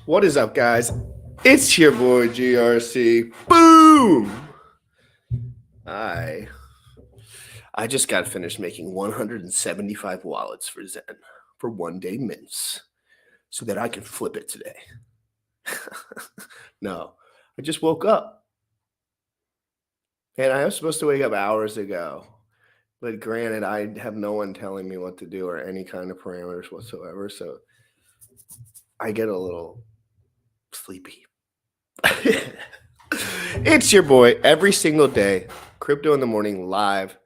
What is up, guys? It's your boy GRC. Boom! I just got finished making 175 wallets for Zen for 1-day mints so that I can flip it today. No, I just woke up. And I was supposed to wake up hours ago. But granted, I have no one telling me what to do or any kind of parameters whatsoever. So I get a little sleepy. It's your boy every single day, Crypto in the Morning live.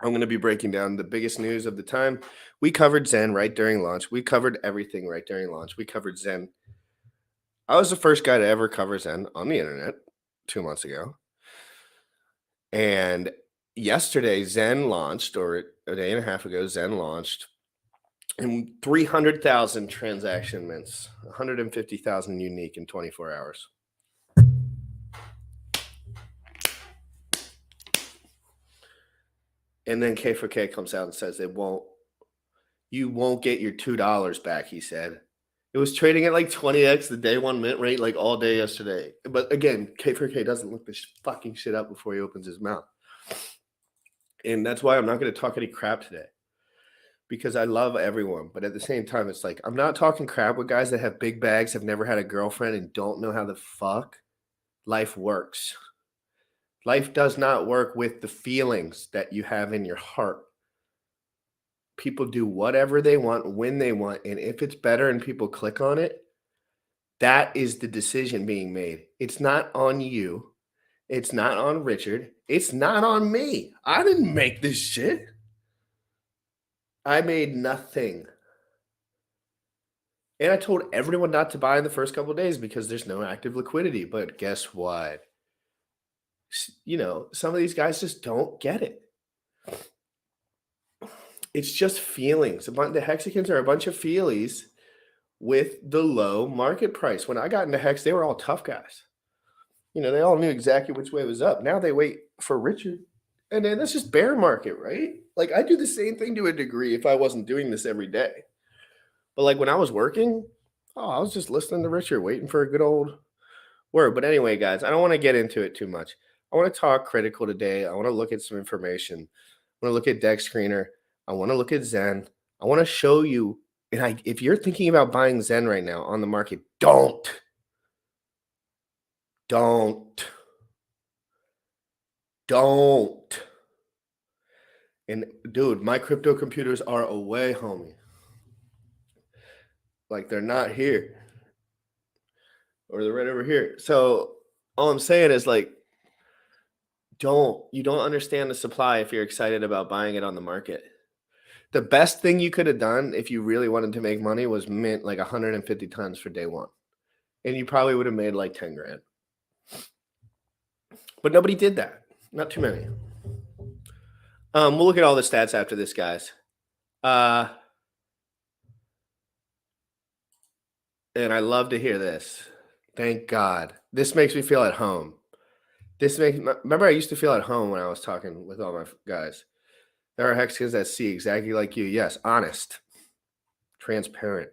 I'm going to be breaking down the biggest news of the time. We covered Zen right during launch. We covered everything right during launch. We covered Zen. I was the first guy to ever cover Zen on the internet 2 months ago. And yesterday, Zen launched, or a day and a half ago, Zen launched. And 300,000 transaction mints, 150,000 unique in 24 hours. And then K4K comes out and says you won't get your $2 back, he said. It was trading at like 20x the day one mint rate like all day yesterday. But again, K4K doesn't look this fucking shit up before he opens his mouth. And that's why I'm not going to talk any crap today. Because I love everyone. But at the same time, it's like, I'm not talking crap with guys that have big bags, have never had a girlfriend, and don't know how the fuck life works. Life does not work with the feelings that you have in your heart. People do whatever they want, when they want, and if it's better and people click on it, that is the decision being made. It's not on you. It's not on Richard. It's not on me. I didn't make this shit. I made nothing. And I told everyone not to buy in the first couple of days because there's no active liquidity. But guess what? You know, some of these guys just don't get it. It's just feelings. The Hexicans are a bunch of feelies with the low market price. When I got into Hex, they were all tough guys. You know, they all knew exactly which way was up. Now they wait for Richard. And then that's just bear market, right? Like, I do the same thing to a degree if I wasn't doing this every day. But like when I was working, I was just listening to Richard, waiting for a good old word. But anyway, guys, I don't want to get into it too much. I want to talk critical today. I want to look at some information. I want to look at Deck Screener. I want to look at Zen. I want to show you, and if you're thinking about buying Zen right now on the market, don't. And dude, my crypto computers are away, homie. Like, they're not here. Or they're right over here. So all I'm saying is, like, you don't understand the supply if you're excited about buying it on the market. The best thing you could have done if you really wanted to make money was mint like 150 tons for day one. And you probably would have made like 10 grand. But nobody did that. Not too many. We'll look at all the stats after this, guys. And I love to hear this. Thank God. This makes me feel at home. Remember, I used to feel at home when I was talking with all my guys. There are Hexicans that see exactly like you. Yes, honest, transparent.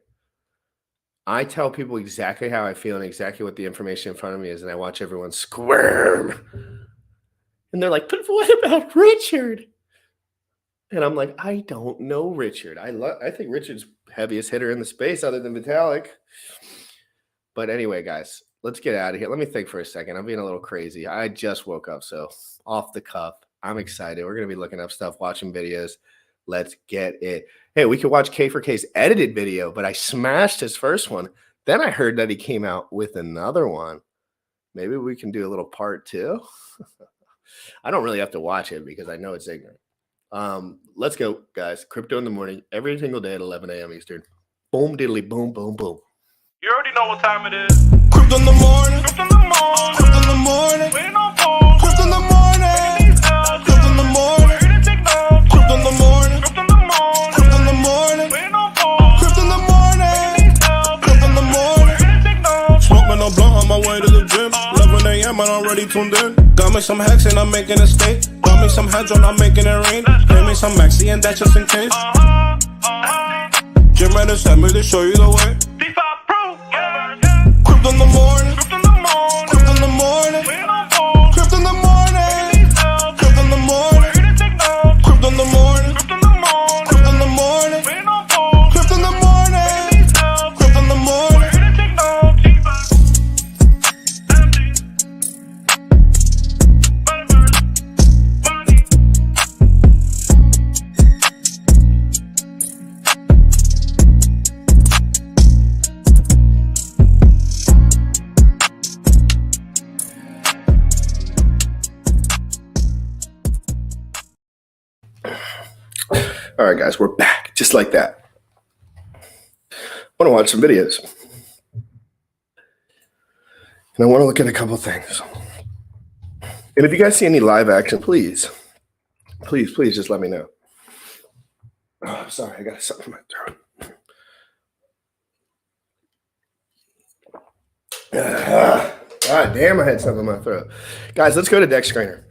I tell people exactly how I feel and exactly what the information in front of me is, and I watch everyone squirm. And they're like, but what about Richard? And I'm like, I don't know Richard. I think Richard's heaviest hitter in the space other than Vitalik. But anyway, guys, let's get out of here. Let me think for a second. I'm being a little crazy. I just woke up, so off the cuff. I'm excited. We're going to be looking up stuff, watching videos. Let's get it. Hey, we could watch K4K's edited video, but I smashed his first one. Then I heard that he came out with another one. Maybe we can do a little part two. I don't really have to watch it because I know it's ignorant. Let's go, guys. Crypto in the Morning, every single day at 11 a.m. Eastern. Boom, diddly, boom, boom, boom. You already know what time it is. Crypto in the morning. Crypto in the morning. Crypto in the morning. Waiting on phone. Crypto in the morning. Crypto in the morning. Ready to take notes. Crypto in the morning. Crypto in the morning. Crypto in the morning. Waiting on phone. Crypto in the morning. Crypto in the morning. Ready to take notes. Smoking a blunt on my way to the gym. 11 a.m. and I'm already tuned in. Got me some hacks and I'm making a stake. Got me some heads on, I'm making it rain. Pay me some maxi and that's just in case. Jim ready to send me to show you the way. D5 Pro. Yeah. morning. Crypt in the morning. Crypt in the morning. We don't fall. Crypt in the morning. These out. Crypt in the morning. Here to take notes. Crypt in the morning. Crypt in the morning. Crypt in the morning. We don't fall. Crypt in the morning. These out. Crypt in the morning. Here to take notes. Empty. Money. All right, guys, we're back just like that. I want to watch some videos. And I want to look at a couple things. And if you guys see any live action, please just let me know. Oh, I'm sorry, I got something in my throat. God damn, I had something in my throat. Guys, let's go to Dex Screener.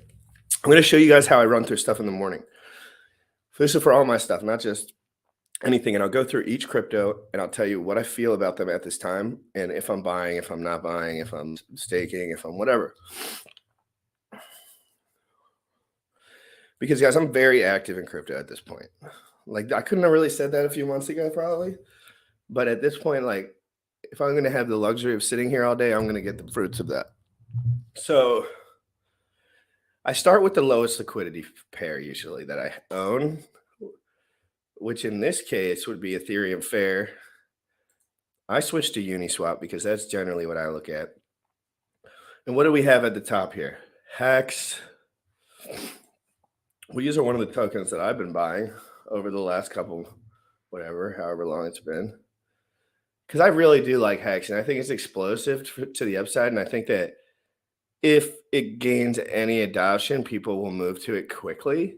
I'm going to show you guys how I run through stuff in the morning. This is for all my stuff, not just anything. And I'll go through each crypto and I'll tell you what I feel about them at this time. And if I'm buying, if I'm not buying, if I'm staking, if I'm whatever. Because guys, I'm very active in crypto at this point. Like I couldn't have really said that a few months ago probably. But at this point, like if I'm going to have the luxury of sitting here all day, I'm going to get the fruits of that. So I start with the lowest liquidity pair usually that I own, which in this case would be Ethereum Fair. I switched to Uniswap because that's generally what I look at. And what do we have at the top here? Hex. Well, these are one of the tokens that I've been buying over the last couple, however long it's been. Because I really do like Hex, and I think it's explosive to the upside, and I think that if it gains any adoption, people will move to it quickly.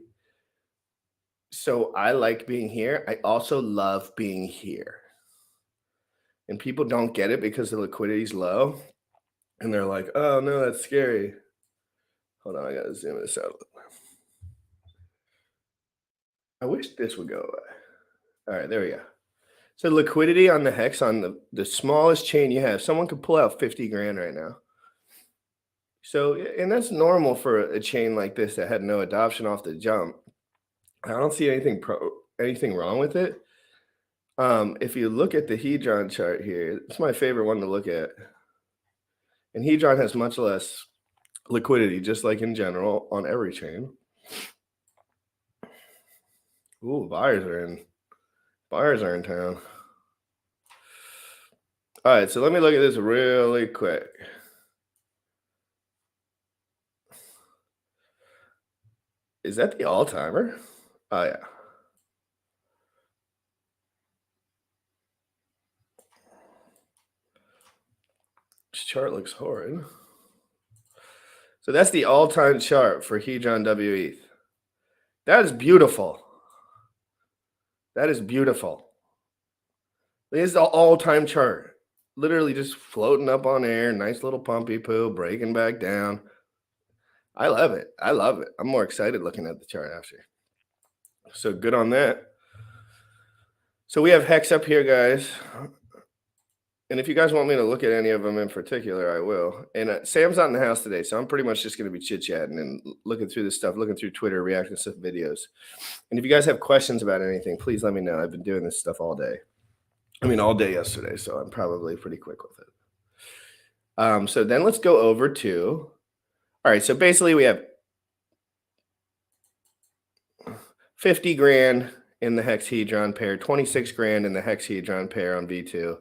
So I like being here. I also love being here. And people don't get it because the liquidity is low. And they're like, oh, no, that's scary. Hold on, I got to zoom this out. I wish this would go away. All right, there we go. So liquidity on the Hex, on the smallest chain you have, someone could pull out 50 grand right now. So, and that's normal for a chain like this that had no adoption off the jump. I don't see anything wrong with it. If you look at the Hedron chart here, it's my favorite one to look at. And Hedron has much less liquidity, just like in general on every chain. Ooh, buyers are in town. All right, so let me look at this really quick. Is that the all-timer? Oh, yeah. This chart looks horrid. So that's the all-time chart for Hedron WETH. That is beautiful. That is beautiful. This is the all-time chart. Literally just floating up on air. Nice little pumpy poo, breaking back down. I love it. I love it. I'm more excited looking at the chart after. So good on that. So we have Hex up here, guys. And if you guys want me to look at any of them in particular, I will. And Sam's not in the house today, so I'm pretty much just going to be chit-chatting and looking through this stuff, looking through Twitter, reacting to some videos. And if you guys have questions about anything, please let me know. I've been doing this stuff all day. I mean, all day yesterday, so I'm probably pretty quick with it. So then let's go over to... All right, so basically we have 50 grand in the Hex Hedron pair, 26 grand in the Hex Hedron pair on V2.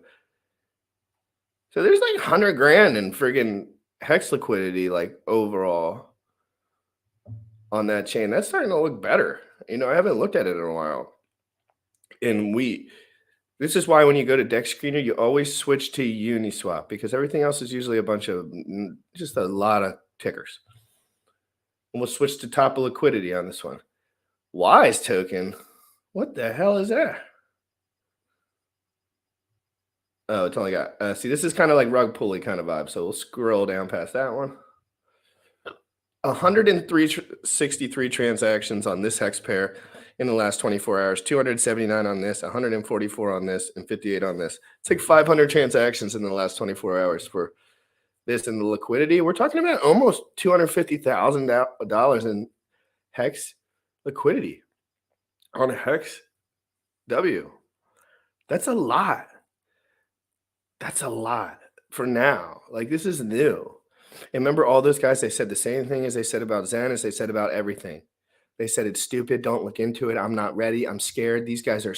So there's like 100 grand in friggin' Hex liquidity, like overall on that chain. That's starting to look better. You know, I haven't looked at it in a while. And this is why when you go to Dex Screener, you always switch to Uniswap because everything else is usually a bunch of, just a lot of tickers. And we'll switch to top of liquidity on this one. Wise token. What the hell is that? Oh, it's only got, see, this is kind of like rug pulley kind of vibe. So we'll scroll down past that one. 163 transactions on this Hex pair in the last 24 hours, 279 on this, 144 on this, and 58 on this. It's like 500 transactions in the last 24 hours for this and the liquidity, we're talking about almost $250,000 in Hex liquidity on Hex W. That's a lot. That's a lot for now. Like, this is new. And remember, all those guys, they said the same thing as they said about Zen, as they said about everything. They said it's stupid. Don't look into it. I'm not ready. I'm scared. These guys are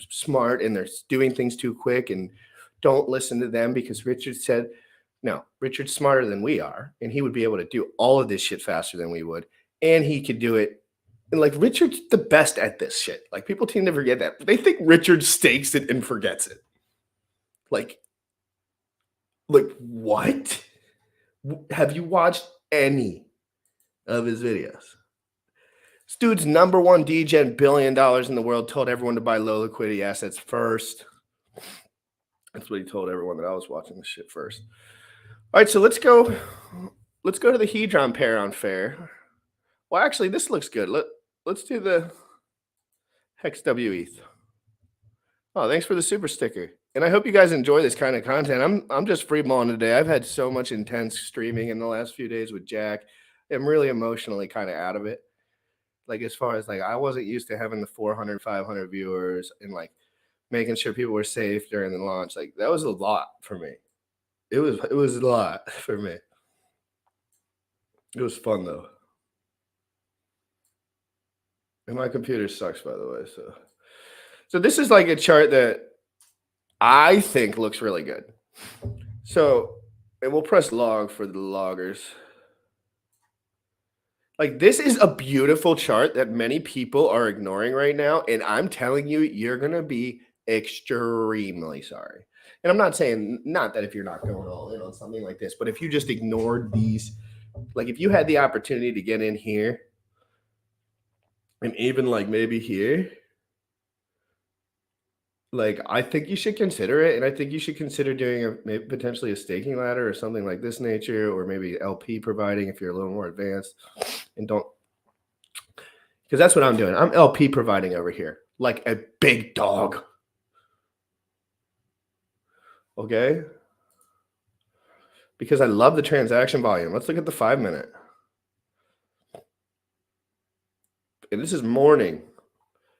smart and they're doing things too quick, and don't listen to them, because Richard said, no, Richard's smarter than we are, and he would be able to do all of this shit faster than we would, and he could do it. And like, Richard's the best at this shit. Like, people tend to forget that. They think Richard stakes it and forgets it. Like what? Have you watched any of his videos? This dude's #1 DGen, $1 billion in the world, told everyone to buy low liquidity assets first. That's what he told everyone that I was watching this shit first. All right, so let's go to the Hedron pair on fair. Well, actually, this looks good. Let's do the Hex W ETH. Oh, thanks for the super sticker. And I hope you guys enjoy this kind of content. I'm just free balling today. I've had so much intense streaming in the last few days with Jack. I'm really emotionally kind of out of it. Like, as far as like, I wasn't used to having the 400, 500 viewers and like making sure people were safe during the launch. Like, that was a lot for me. It was a lot for me. It was fun though. And my computer sucks, by the way. So this is like a chart that I think looks really good. So, and we'll press log for the loggers. Like, this is a beautiful chart that many people are ignoring right now. And I'm telling you, you're going to be extremely sorry. And I'm not saying, not that if you're not going all in on something like this, but if you just ignored these, like if you had the opportunity to get in here and even like maybe here, like, I think you should consider it. And I think you should consider doing maybe potentially a staking ladder or something like this nature, or maybe LP providing if you're a little more advanced. And don't, because that's what I'm doing. I'm LP providing over here like a big dog. Okay? Because I love the transaction volume. Let's look at the 5-minute. And this is morning.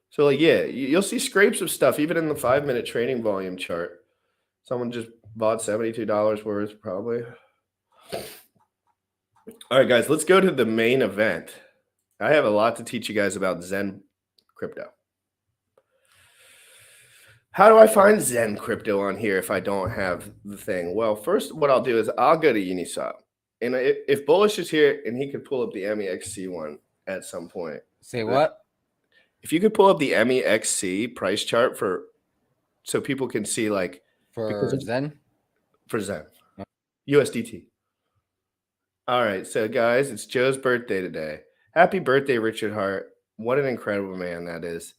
So, like, yeah, you'll see scrapes of stuff even in the 5-minute trading volume chart. Someone just bought $72 worth, probably. All right, guys, let's go to the main event. I have a lot to teach you guys about Zen crypto. How do I find Zen crypto on here if I don't have the thing? Well, first, what I'll do is I'll go to Uniswap. And if Bullish is here and he could pull up the MEXC one at some point. Say what? If you could pull up the MEXC price chart so people can see, like, For Zen? For Zen. USDT. All right, so guys, it's Joe's birthday today. Happy birthday, Richard Hart. What an incredible man that is.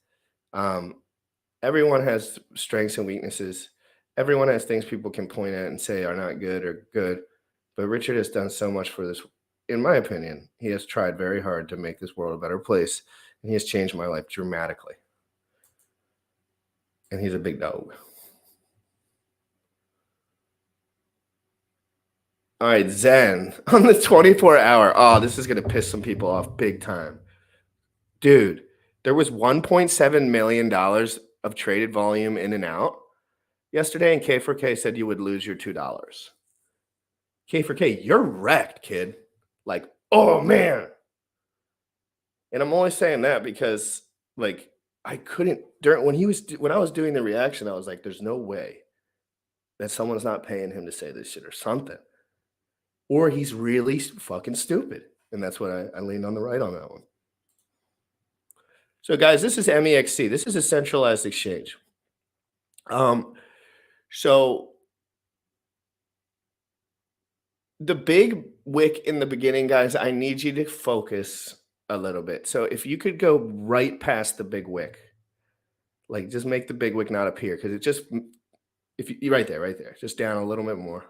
Everyone has strengths and weaknesses. Everyone has things people can point at and say are not good or good. But Richard has done so much for this. In my opinion, he has tried very hard to make this world a better place. And he has changed my life dramatically. And he's a big dog. All right, Zen on the 24-hour. Oh, this is going to piss some people off big time. Dude, there was $1.7 million of traded volume in and out yesterday, and K4K said you would lose your $2. K4K, you're wrecked, kid. Like, oh, man. And I'm only saying that because, like, I couldn't when I was doing the reaction, I was like, there's no way that someone's not paying him to say this shit or something. Or he's really fucking stupid. And that's what I leaned on the right on that one. So, guys, this is MEXC. This is a centralized exchange. So the big wick in the beginning, guys, I need you to focus a little bit. So if you could go right past the big wick, like just make the big wick not appear, because it just, if you right there, just down a little bit more.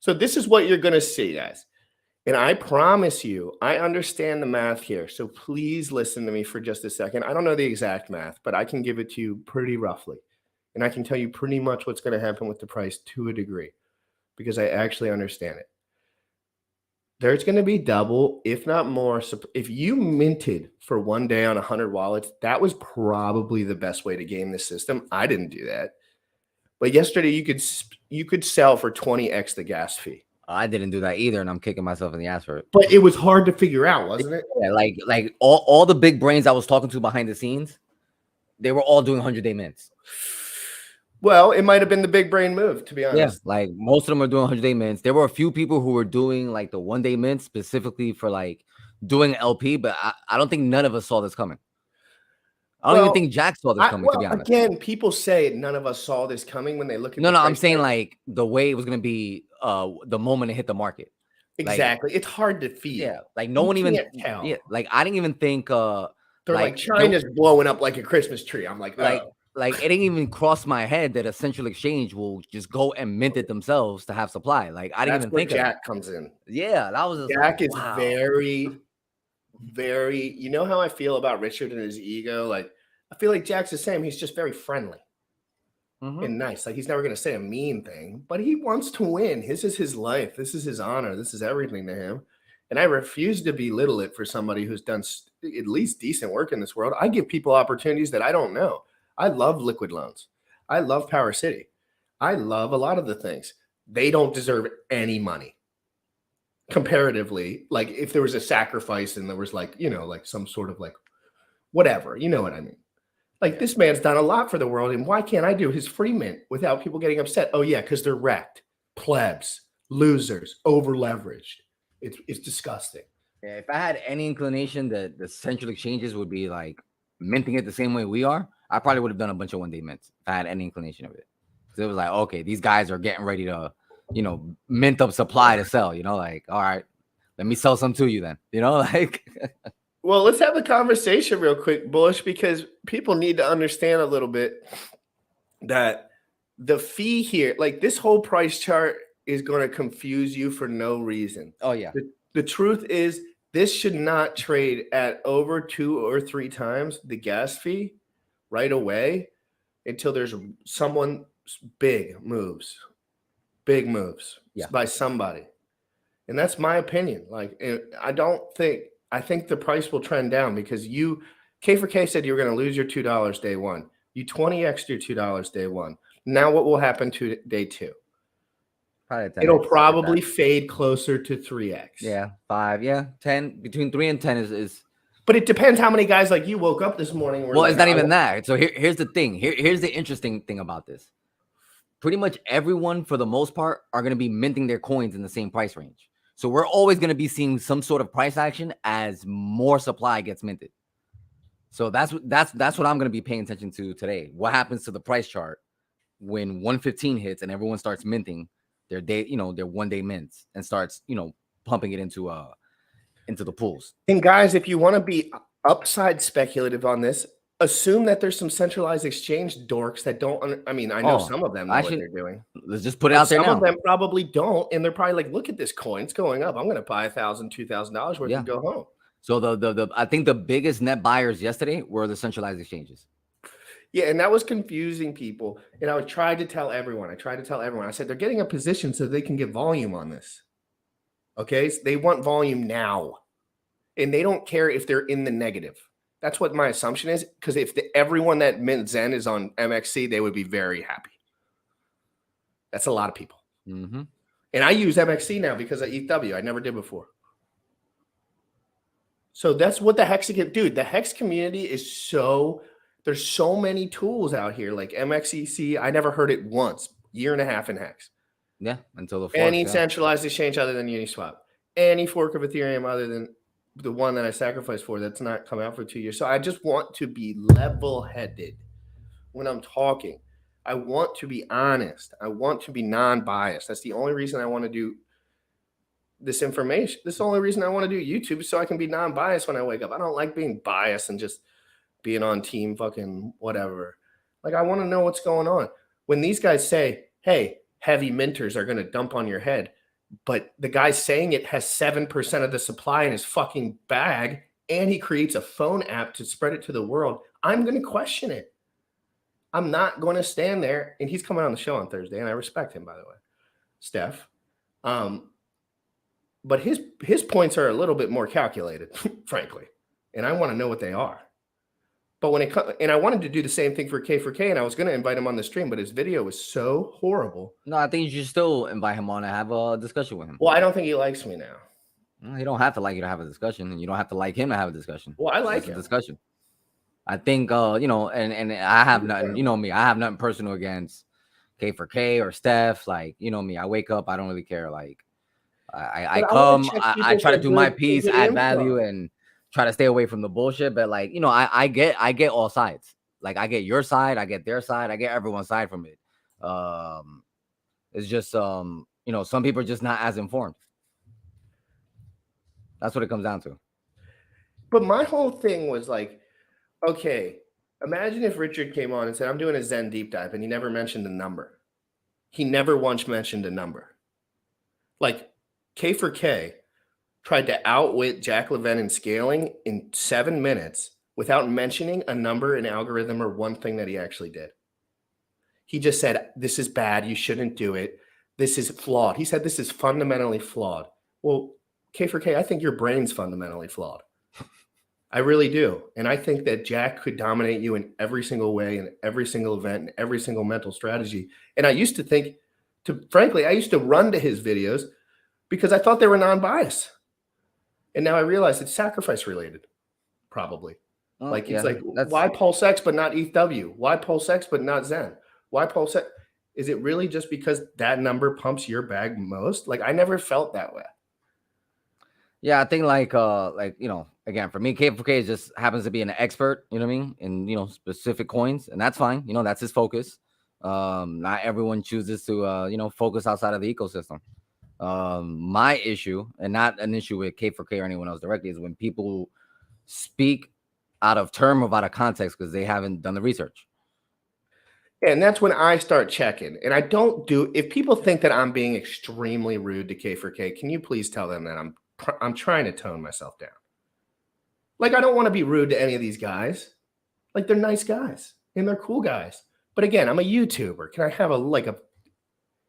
So this is what you're going to see, guys. And I promise you, I understand the math here. So please listen to me for just a second. I don't know the exact math, but I can give it to you pretty roughly. And I can tell you pretty much what's going to happen with the price to a degree. because I actually understand it. There's going to be double, if not more. If you minted for one day on 100 wallets, that was probably the best way to game the system. I didn't do that. But yesterday you could sell for 20x the gas fee. I didn't do that either, and I'm kicking myself in the ass for it. But it was hard to figure out, wasn't it? Yeah, like all the big brains I was talking to behind the scenes, they were all doing 100-day mints. Well, it might have been the big brain move, to be honest. Yeah, like most of them are doing 100-day mints. There were a few people who were doing like the 1-day mint specifically for like doing LP, but I don't think none of us saw this coming. I don't even think Jack saw this coming, to be honest. Again, people say none of us saw this coming when they look at No, I'm saying like the way it was going to be the moment it hit the market. Exactly. Like, it's hard to feel. Yeah, like no one even tell. Yeah, like I didn't even think they're like China's blowing up like a Christmas tree. I'm like, like it didn't even cross my head that a central exchange will just go and mint it themselves to have supply. Like I didn't even think Jack comes in. Yeah, that was just Jack is very, very. You know how I feel about Richard and his ego. Like I feel like Jack's the same. He's just very friendly and nice. Like he's never going to say a mean thing, but he wants to win. This is his life. This is his honor. This is everything to him. And I refuse to belittle it for somebody who's done at least decent work in this world. I give people opportunities that I don't know. I love liquid loans. I love Power City. I love a lot of the things. They don't deserve any money comparatively. Like if there was a sacrifice and there was like, like some sort of like whatever, you know what I mean? Like this man's done a lot for the world. And why can't I do his free mint without people getting upset? Oh yeah, because they're wrecked, plebs, losers, over leveraged. It's disgusting. Yeah, if I had any inclination that the central exchanges would be like minting it the same way we are, I probably would have done a bunch of 1-day mints if I had any inclination of it. So it was like, okay, these guys are getting ready to, mint up supply to sell, like, all right, let me sell some to you then, like. Well, let's have a conversation real quick, Bullish, because people need to understand a little bit that the fee here, like this whole price chart is going to confuse you for no reason. Oh, yeah. The truth is this should not trade at over 2 or 3 times the gas fee right away until there's someone big moves by somebody. And that's my opinion. Like, I think the price will trend down because K4K said you were going to lose your $2 day one. You 20x your $2 day one. Now what will happen to day two? It'll probably fade closer to 3x. Yeah, 5, 10, between 3 and 10 is. But it depends how many guys like you woke up this morning. Well, it's not even that. So here's the thing. Here's the interesting thing about this. Pretty much everyone, for the most part, are going to be minting their coins in the same price range. So we're always going to be seeing some sort of price action as more supply gets minted. So that's what I'm going to be paying attention to today. What happens to the price chart when 115 hits and everyone starts minting their day, their 1-day mints and starts, pumping it into the pools. And guys, if you want to be upside speculative on this, assume that there's some centralized exchange dorks that don't. I mean, I know some of them know what they're doing. Let's just put it out there now. Some of them probably don't, and they're probably like, "Look at this coin; it's going up. I'm going to buy $1,000, $2,000 worth and go home." So I think the biggest net buyers yesterday were the centralized exchanges. Yeah, and that was confusing people. And I tried to tell everyone. I said they're getting a position so they can get volume on this. Okay, so they want volume now, and they don't care if they're in the negative. That's what my assumption is, because if everyone that mint Zen is on MXC, they would be very happy. That's a lot of people. Mm-hmm. And I use MXC now because I eat W. I never did before. So that's what the Hex, dude, the Hex community is there's so many tools out here like MXEC. I never heard it once, 1.5 years in Hex. Yeah, until the fork, any centralized exchange other than Uniswap, any fork of Ethereum other than the one that I sacrificed for that's not come out for 2 years. So I just want to be level-headed when I'm talking. I want to be honest. I want to be non-biased. That's the only reason I want to do this information. This is the only reason I want to do YouTube, so I can be non-biased when I wake up. I don't like being biased and just being on team fucking whatever. Like, I want to know what's going on. When these guys say, hey, heavy minters are going to dump on your head, but the guy saying it has 7% of the supply in his fucking bag, and he creates a phone app to spread it to the world, I'm going to question it. I'm not going to stand there. And he's coming on the show on Thursday, and I respect him, by the way. Steph. But his points are a little bit more calculated, frankly, and I want to know what they are. But when and I wanted to do the same thing for K, and I was going to invite him on the stream, but his video was so horrible. No, I think you should still invite him on and have a discussion with him. Well, I don't think he likes me now. Well, you don't have to like you to have a discussion, and you don't have to like him to have a discussion. Well, I like a him. discussion. I think and I have nothing. You know me, I have nothing personal against K or Steph. Like, you know me, I wake up, I don't really care. Like, I come, I try to do my piece, add value, and try to stay away from the bullshit. But like, I get all sides. Like, I get your side, I get their side, I get everyone's side from it. It's just some people are just not as informed. That's what it comes down to. But my whole thing was like, okay, imagine if Richard came on and said, I'm doing a Zen deep dive, and he never mentioned a number. He never once mentioned a number. Like, K tried to outwit Jack Levin in scaling in 7 minutes without mentioning a number, an algorithm, or one thing that he actually did. He just said, this is bad. You shouldn't do it. This is flawed. He said, this is fundamentally flawed. Well, K, I think your brain's fundamentally flawed. I really do. And I think that Jack could dominate you in every single way, in every single event, in every single mental strategy. And I used to think, frankly, I used to run to his videos because I thought they were non-biased. And now I realize it's sacrifice related, probably. Why Pulse X but not ETH? Why Pulse X but not Zen? Why Pulse X? Is it really just because that number pumps your bag most? Like, I never felt that way. Yeah, I think again, for me, K just happens to be an expert, you know what I mean, in specific coins, and that's fine. That's his focus. Not everyone chooses to focus outside of the ecosystem. My issue, and not an issue with K or anyone else directly, is when people speak out of term or out of context because they haven't done the research. And that's when I start checking. And I don't do, if people think that I'm being extremely rude to K, can you please tell them that I'm trying to tone myself down? Like, I don't want to be rude to any of these guys. Like, they're nice guys and they're cool guys. But again, I'm a YouTuber. Can I have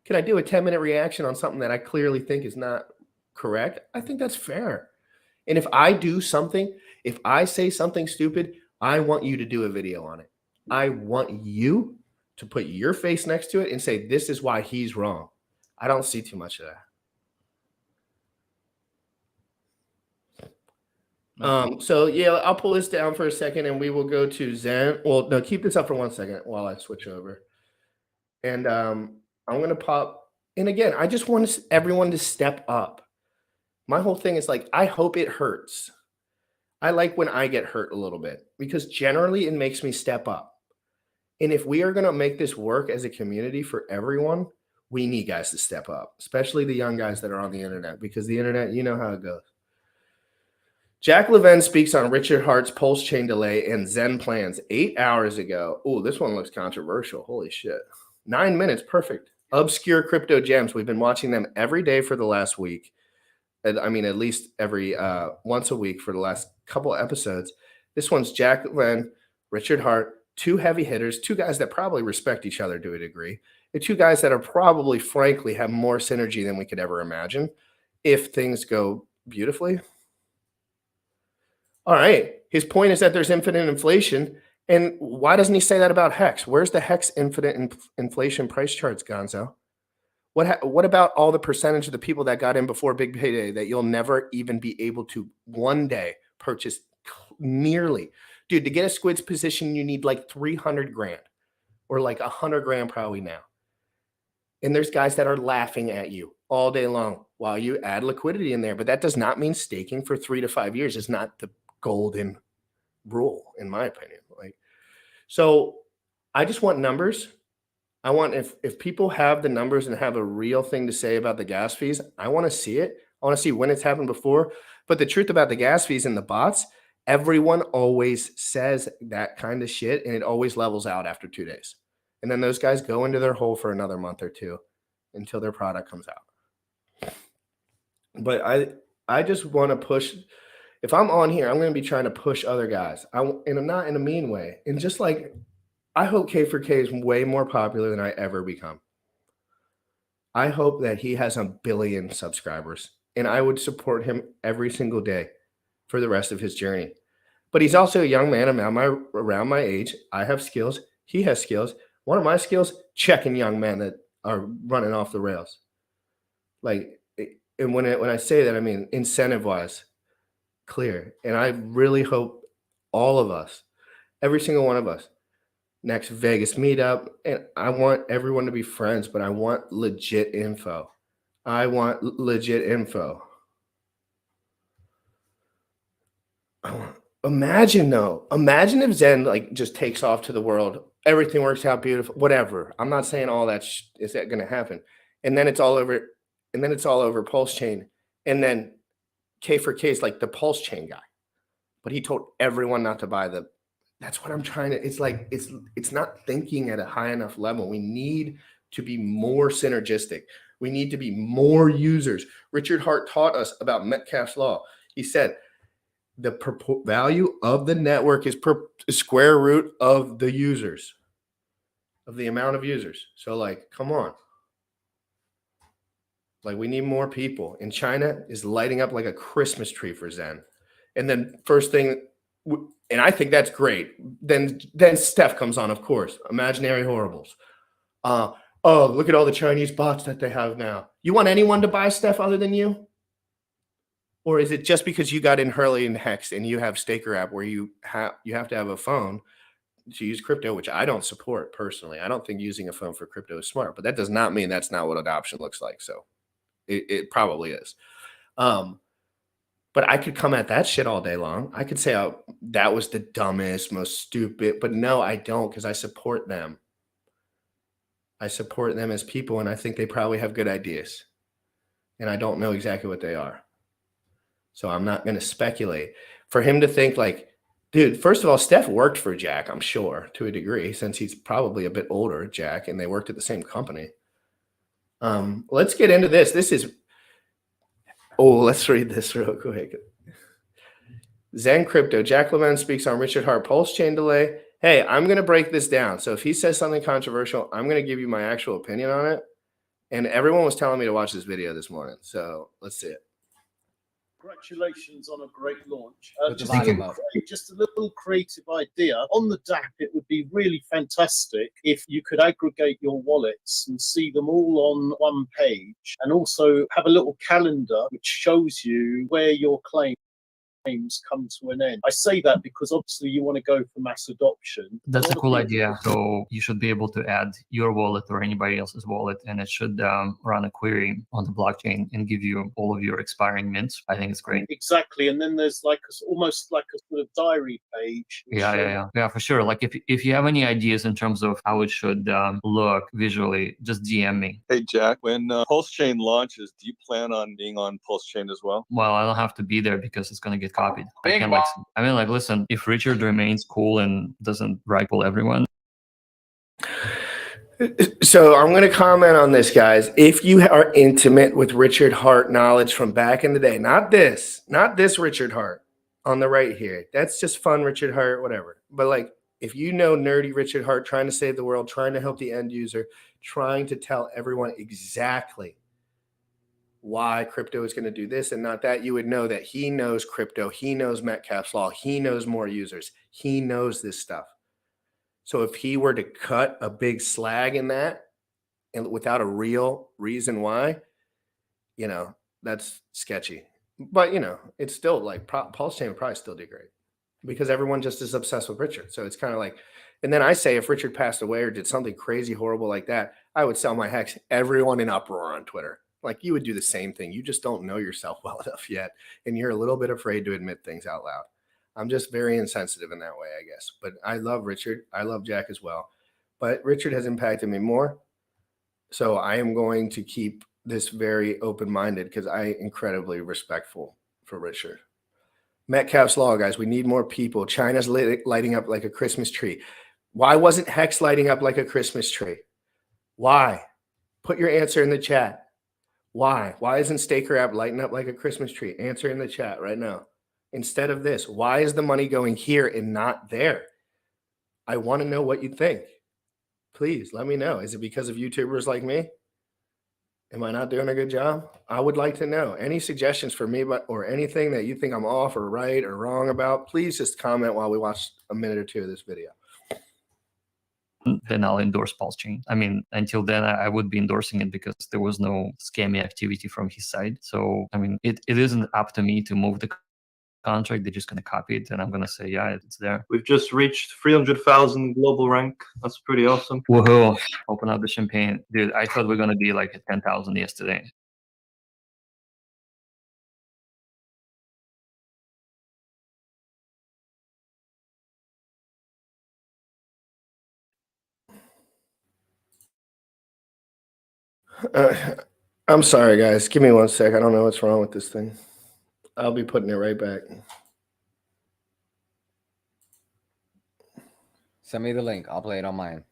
can I do a 10-minute reaction on something that I clearly think is not correct? I think that's fair. And if I do something, if I say something stupid, I want you to do a video on it. I want you to put your face next to it and say, this is why he's wrong. I don't see too much of that. So yeah, I'll pull this down for a second and we will go to Zen. Well, no, keep this up for 1 second while I switch over. And I'm going to pop. And again, I just want everyone to step up. My whole thing is like, I hope it hurts. I like when I get hurt a little bit because generally it makes me step up. And if we are going to make this work as a community for everyone, we need guys to step up, especially the young guys that are on the internet, because the internet, you know how it goes. Jack Levin speaks on Richard Hart's pulse chain delay and Zen plans 8 hours ago. Oh, this one looks controversial. Holy shit. 9 minutes. Perfect. Obscure crypto gems. We've been watching them every day for the last week. I mean, at least every once a week for the last couple of episodes. This one's Jack Levin, Richard Hart, two heavy hitters, two guys that probably respect each other to a degree. The two guys that are probably, frankly, have more synergy than we could ever imagine if things go beautifully. All right. His point is that there's infinite inflation. And why doesn't he say that about Hex? Where's the Hex infinite inflation price charts, Gonzo? What about all the percentage of the people that got in before Big Payday that you'll never even be able to one day purchase nearly? Dude, to get a squid's position, you need like 300 grand or like 100 grand probably now. And there's guys that are laughing at you all day long while you add liquidity in there. But that does not mean staking for 3 to 5 years is not the golden rule, in my opinion. So I just want numbers. I want, if people have the numbers and have a real thing to say about the gas fees, I want to see it. I want to see when it's happened before. But the truth about the gas fees and the bots, everyone always says that kind of shit, and it always levels out after 2 days. And then those guys go into their hole for another month or two until their product comes out. But I just want to push. If I'm on here, I'm going to be trying to push other guys. And I'm not in a mean way. And just like, I hope K4K is way more popular than I ever become. I hope that he has 1 billion subscribers, and I would support him every single day for the rest of his journey. But he's also a young man around my age. I have skills. He has skills. One of my skills, checking young men that are running off the rails. And when I say that, I mean incentive-wise, clear. And I really hope all of us, every single one of us, next Vegas meetup, and I want everyone to be friends, but I want legit info. I want legit info. Imagine if Zen like just takes off to the world, everything works out beautiful, whatever. I'm not saying all that is that going to happen, and then it's all over Pulse Chain, and then K for K is like the Pulse Chain guy, but he told everyone not to buy the. That's what I'm trying to. It's like it's not thinking at a high enough level. We need to be more synergistic. We need to be more users. Richard Hart taught us about Metcalfe's law. He said the value of the network is per square root of the users, of the amount of users. So like, come on. Like we need more people. And China is lighting up like a Christmas tree for Zen. And then first thing, and I think that's great. Then Steph comes on, of course. Imaginary horribles. Oh, look at all the Chinese bots that they have now. You want anyone to buy Steph other than you? Or is it just because you got in Hurley and Hex and you have Staker app where you have to have a phone to use crypto, which I don't support personally. I don't think using a phone for crypto is smart, but that does not mean that's not what adoption looks like. So it probably is. But I could come at that shit all day long. I could say, oh, that was the dumbest, most stupid, but no, I don't, because I support them. I support them as people, and I think they probably have good ideas. And I don't know exactly what they are. So I'm not going to speculate. For him to think like, dude, first of all, Steph worked for Jack, I'm sure, to a degree, since he's probably a bit older, Jack, and they worked at the same company. Let's get into this. Let's read this real quick. Zen Crypto. Jack Levin speaks on Richard Hart Pulse Chain delay. Hey, I'm going to break this down. So if he says something controversial, I'm going to give you my actual opinion on it. And everyone was telling me to watch this video this morning. So let's see it. Congratulations on a great launch. Just a little creative idea. On the DApp, it would be really fantastic if you could aggregate your wallets and see them all on one page, and also have a little calendar which shows you where your claims come to an end. I say that because obviously you want to go for mass adoption. That's a cool idea. So you should be able to add your wallet or anybody else's wallet, and it should run a query on the blockchain and give you all of your expiring mints. I think it's great. Exactly. And then there's like almost like a sort of diary page. Yeah, for sure. Like if you have any ideas in terms of how it should look visually, just DM me. Hey Jack, when Pulse Chain launches, do you plan on being on Pulse Chain as well? Well, I don't have to be there because it's going to get copied. Listen, if Richard remains cool and doesn't rifle everyone. So I'm going to comment on this, guys. If you are intimate with Richard Hart knowledge from back in the day, not this Richard Hart on the right here. That's just fun Richard Hart, whatever. But like, if you know nerdy Richard Hart trying to save the world, trying to help the end user, trying to tell everyone exactly why crypto is going to do this and not that, you would know that he knows crypto. He knows Metcalfe's law. He knows more users. He knows this stuff. So if he were to cut a big slag in that and without a real reason why, that's sketchy. But, it's still like Pulse Chain would probably still do great because everyone just is obsessed with Richard. So it's kind of like, and then I say if Richard passed away or did something crazy horrible like that, I would sell my Hex, everyone in uproar on Twitter. Like you would do the same thing. You just don't know yourself well enough yet. And you're a little bit afraid to admit things out loud. I'm just very insensitive in that way, I guess. But I love Richard. I love Jack as well. But Richard has impacted me more. So I am going to keep this very open-minded because I am incredibly respectful for Richard. Metcalfe's law, guys. We need more people. China's lighting up like a Christmas tree. Why wasn't Hex lighting up like a Christmas tree? Why? Put your answer in the chat. Why? Why isn't Staker app lighting up like a Christmas tree? Answer in the chat right now. Instead of this, why is the money going here and not there? I want to know what you think. Please let me know. Is it because of YouTubers like me? Am I not doing a good job? I would like to know. Any suggestions for me, or anything that you think I'm off or right or wrong about, please just comment while we watch a minute or two of this video. Then I'll endorse Pulse Chain. I mean, until then, I would be endorsing it because there was no scammy activity from his side. So, I mean, it isn't up to me to move the contract. They're just going to copy it, and I'm going to say, yeah, it's there. We've just reached 300,000 global rank. That's pretty awesome. Woohoo! Open up the champagne. Dude, I thought we were going to be like at 10,000 yesterday. I'm sorry, guys. Give me 1 sec. I don't know what's wrong with this thing. I'll be putting it right back. Send me the link. I'll play it on mine.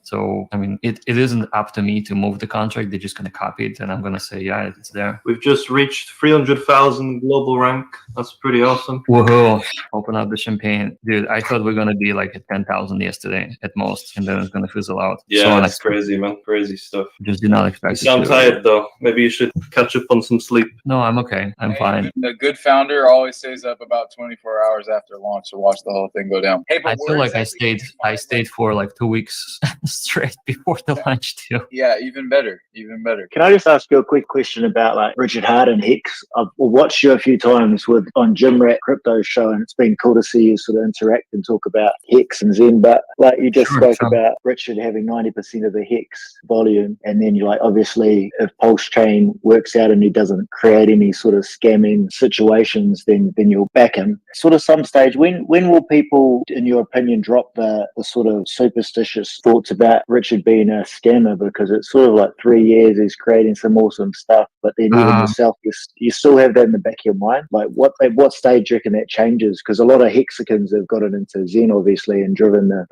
So, I mean, it isn't up to me to move the contract. They're just going to copy it, and I'm going to say, yeah, it's there. We've just reached 300,000 global rank. That's pretty awesome. Woohoo! Open up the champagne. Dude, I thought we were going to be like at 10,000 yesterday at most, and then it's going to fizzle out. Yeah, so that's crazy, man. Crazy stuff. Just did not You expect it sound to. tired, though. Maybe you should catch up on some sleep. No, I'm okay. I'm fine. A good founder always stays up about 24 hours after launch to watch the whole thing go down. Hey, but I where feel like exactly I stayed for like 2 weeks straight before the launch too. Yeah, even better. Even better. Can I just ask you a quick question about like Richard Hart and Hex? I've watched you a few times on Jim Rat Crypto show, and it's been cool to see you sort of interact and talk about Hex and Zen. But like you just spoke about Richard having 90% of the Hex volume, and then you're like, obviously, if Pulse Chain works out and he doesn't create any sort of scamming situations, then you'll back him. Sort of some stage, when will people, in your opinion, drop the sort of superstitious thoughts about Richard being a scammer? Because it's sort of like 3 years he's creating some awesome stuff, but then even yourself, you still have that in the back of your mind. Like at what stage do you reckon that changes? Because a lot of Hexicans have gotten into Zen, obviously, and driven the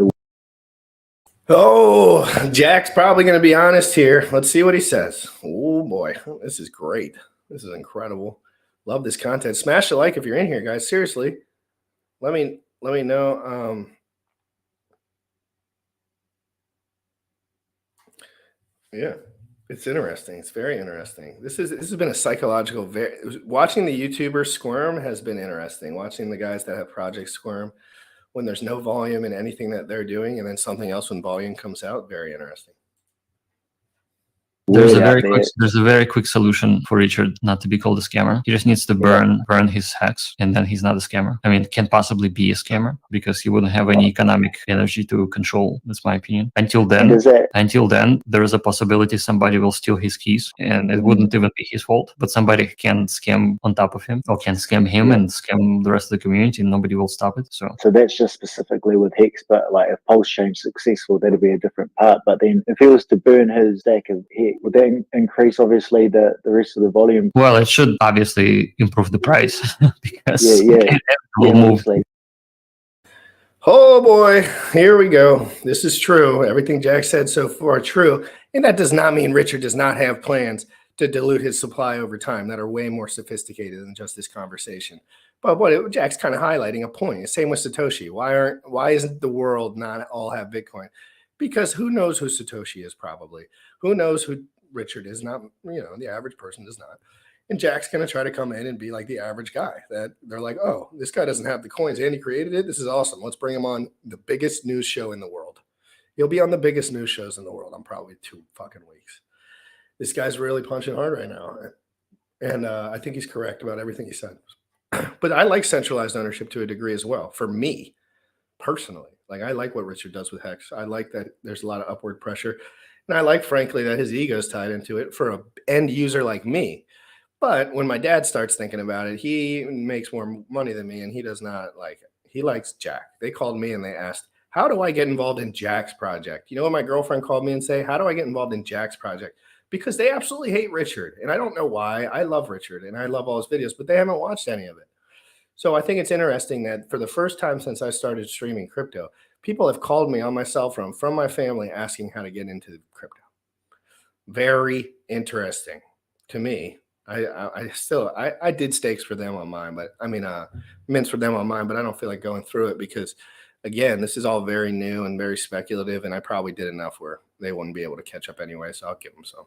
Oh, Jack's probably going to be honest here. Let's see what he says. Oh boy, this is great. This is incredible. Love this content. Smash the like if you're in here, guys. Seriously, let me know. Yeah, it's interesting. It's very interesting. This has been a psychological. Watching the YouTubers squirm has been interesting. Watching the guys that have projects squirm when there's no volume in anything that they're doing, and then something else when volume comes out. Very interesting. There's a very quick solution for Richard not to be called a scammer. He just needs to burn his hacks, and then he's not a scammer. I mean, can't possibly be a scammer because he wouldn't have any economic energy to control. That's my opinion. Until then, there is a possibility somebody will steal his keys, and it wouldn't even be his fault. But somebody can scam on top of him, or can scam him and scam the rest of the community, and nobody will stop it. So that's just specifically with Hex. But like if Pulse Chain's successful, that'll be a different part. But then if he was to burn his stack of Hex, would that increase obviously the rest of the volume? Well, it should obviously improve the price because it will move. Oh boy, here we go. This is true. Everything Jack said so far true. And that does not mean Richard does not have plans to dilute his supply over time that are way more sophisticated than just this conversation. But Jack's kind of highlighting a point. Same with Satoshi. Why isn't the world not all have Bitcoin? Because who knows who Satoshi is probably. Who knows who Richard is? Not, the average person does not. And Jack's going to try to come in and be like the average guy that they're like, oh, this guy doesn't have the coins and he created it. This is awesome. Let's bring him on the biggest news show in the world. He'll be on the biggest news shows in the world on probably 2 fucking weeks. This guy's really punching hard right now. And I think he's correct about everything he said. But I like centralized ownership to a degree as well. For me, personally, like I like what Richard does with Hex. I like that there's a lot of upward pressure. And I like, frankly, that his ego is tied into it for an end user like me. But when my dad starts thinking about it, he makes more money than me, and he does not like it. He likes Jack. They called me and they asked, how do I get involved in Jack's project? You know what my girlfriend called me and say? How do I get involved in Jack's project? Because they absolutely hate Richard. And I don't know why. I love Richard, and I love all his videos, but they haven't watched any of it. So I think it's interesting that for the first time since I started streaming crypto, people have called me on my cell phone from my family asking how to get into crypto. Very interesting to me. I did stakes for them on mine, but I mean, mints for them on mine, but I don't feel like going through it because again, this is all very new and very speculative, and I probably did enough where they wouldn't be able to catch up anyway, so I'll give them some.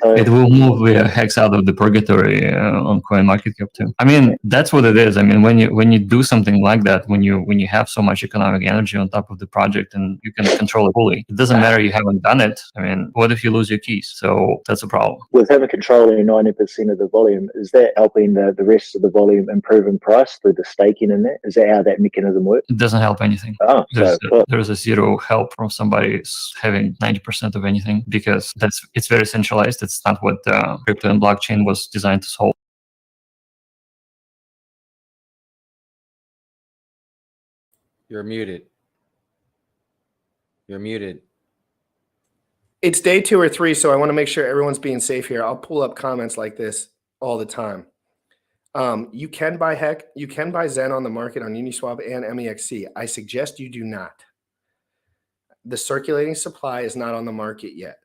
It will move Hex out of the purgatory on CoinMarketCap too. I mean, that's what it is. I mean, when you do something like that, when you have so much economic energy on top of the project and you can control it fully, it doesn't matter you haven't done it. I mean, what if you lose your keys? So that's a problem. With having controlling 90% of the volume, is that helping the rest of the volume improve in price through the staking in that? Is that how that mechanism works? It doesn't help anything. Oh, There's a zero help from somebody having 90% of anything, because it's very centralized. It's not what crypto and blockchain was designed to solve. You're muted. You're muted. It's day 2 or 3, so I want to make sure everyone's being safe here. I'll pull up comments like this all the time. You can buy Zen on the market on Uniswap and MEXC. I suggest you do not. The circulating supply is not on the market yet.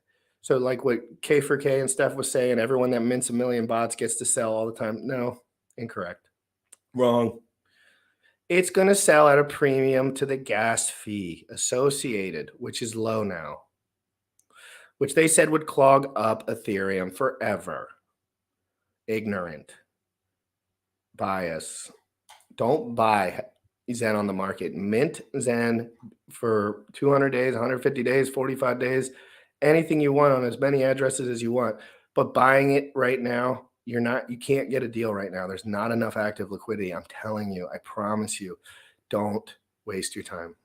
So like what K4K and Steph was saying, everyone that mints 1 million bots gets to sell all the time. No, incorrect. Wrong. It's going to sell at a premium to the gas fee associated, which is low now, which they said would clog up Ethereum forever. Ignorant. Bias. Don't buy Zen on the market. Mint Zen for 200 days, 150 days, 45 days, anything you want on as many addresses as you want. But buying it right now, you can't get a deal right now. There's not enough active liquidity. I'm telling you, I promise you, don't waste your time.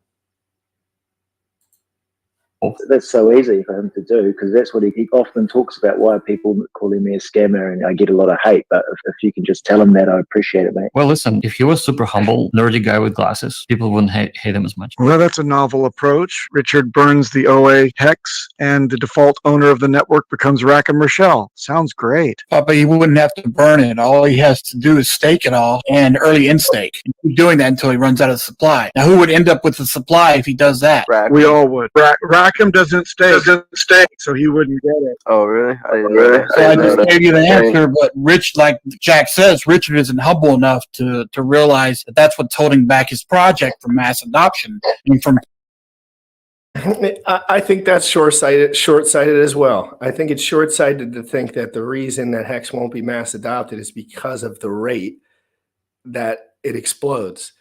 That's so easy for him to do, because that's what he often talks about, why people call him a scammer, and I get a lot of hate. But if you can just tell him that, I appreciate it, mate. Well, listen, if he was super humble, nerdy guy with glasses, people wouldn't hate him as much. Well, that's a novel approach. Richard burns the OA hex, and the default owner of the network becomes Rackham Rochelle. Sounds great. But he wouldn't have to burn it. All he has to do is stake it all and early in-stake. Keep doing that until he runs out of supply. Now, who would end up with the supply if he does that? We all would. Rackham doesn't stake, so he wouldn't get it. Oh, really? I didn't know that. So I just gave you the answer, but Rich, like Jack says, Richard isn't humble enough to realize that that's what's holding back his project from mass adoption. And from I think that's short-sighted as well. I think it's short-sighted to think that the reason that Hex won't be mass adopted is because of the rate that it explodes.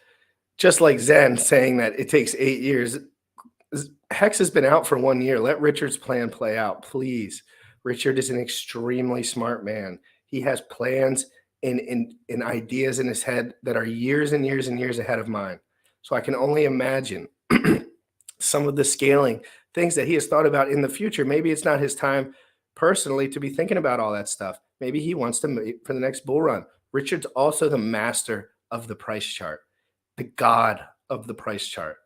Just like Zen saying that it takes 8 years. Hex has been out for 1 year. Let Richard's plan play out, please. Richard is an extremely smart man. He has plans and ideas in his head that are years and years and years ahead of mine. So I can only imagine some of the scaling things that he has thought about in the future. Maybe it's not his time personally to be thinking about all that stuff. Maybe he wants to wait for the next bull run. Richard's also the master of the price chart, the god of the price chart.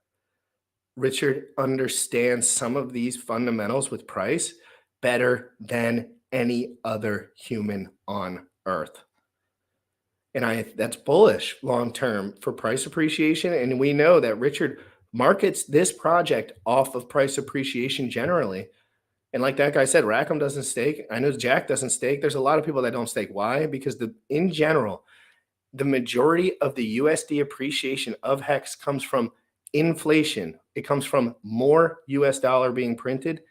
Richard understands some of these fundamentals with price better than any other human on earth. And that's bullish long-term for price appreciation. And we know that Richard markets this project off of price appreciation generally. And like that guy said, Rackham doesn't stake. I know Jack doesn't stake. There's a lot of people that don't stake. Why? Because in general, the majority of the USD appreciation of Hex comes from inflation. It comes from more US dollar being printed,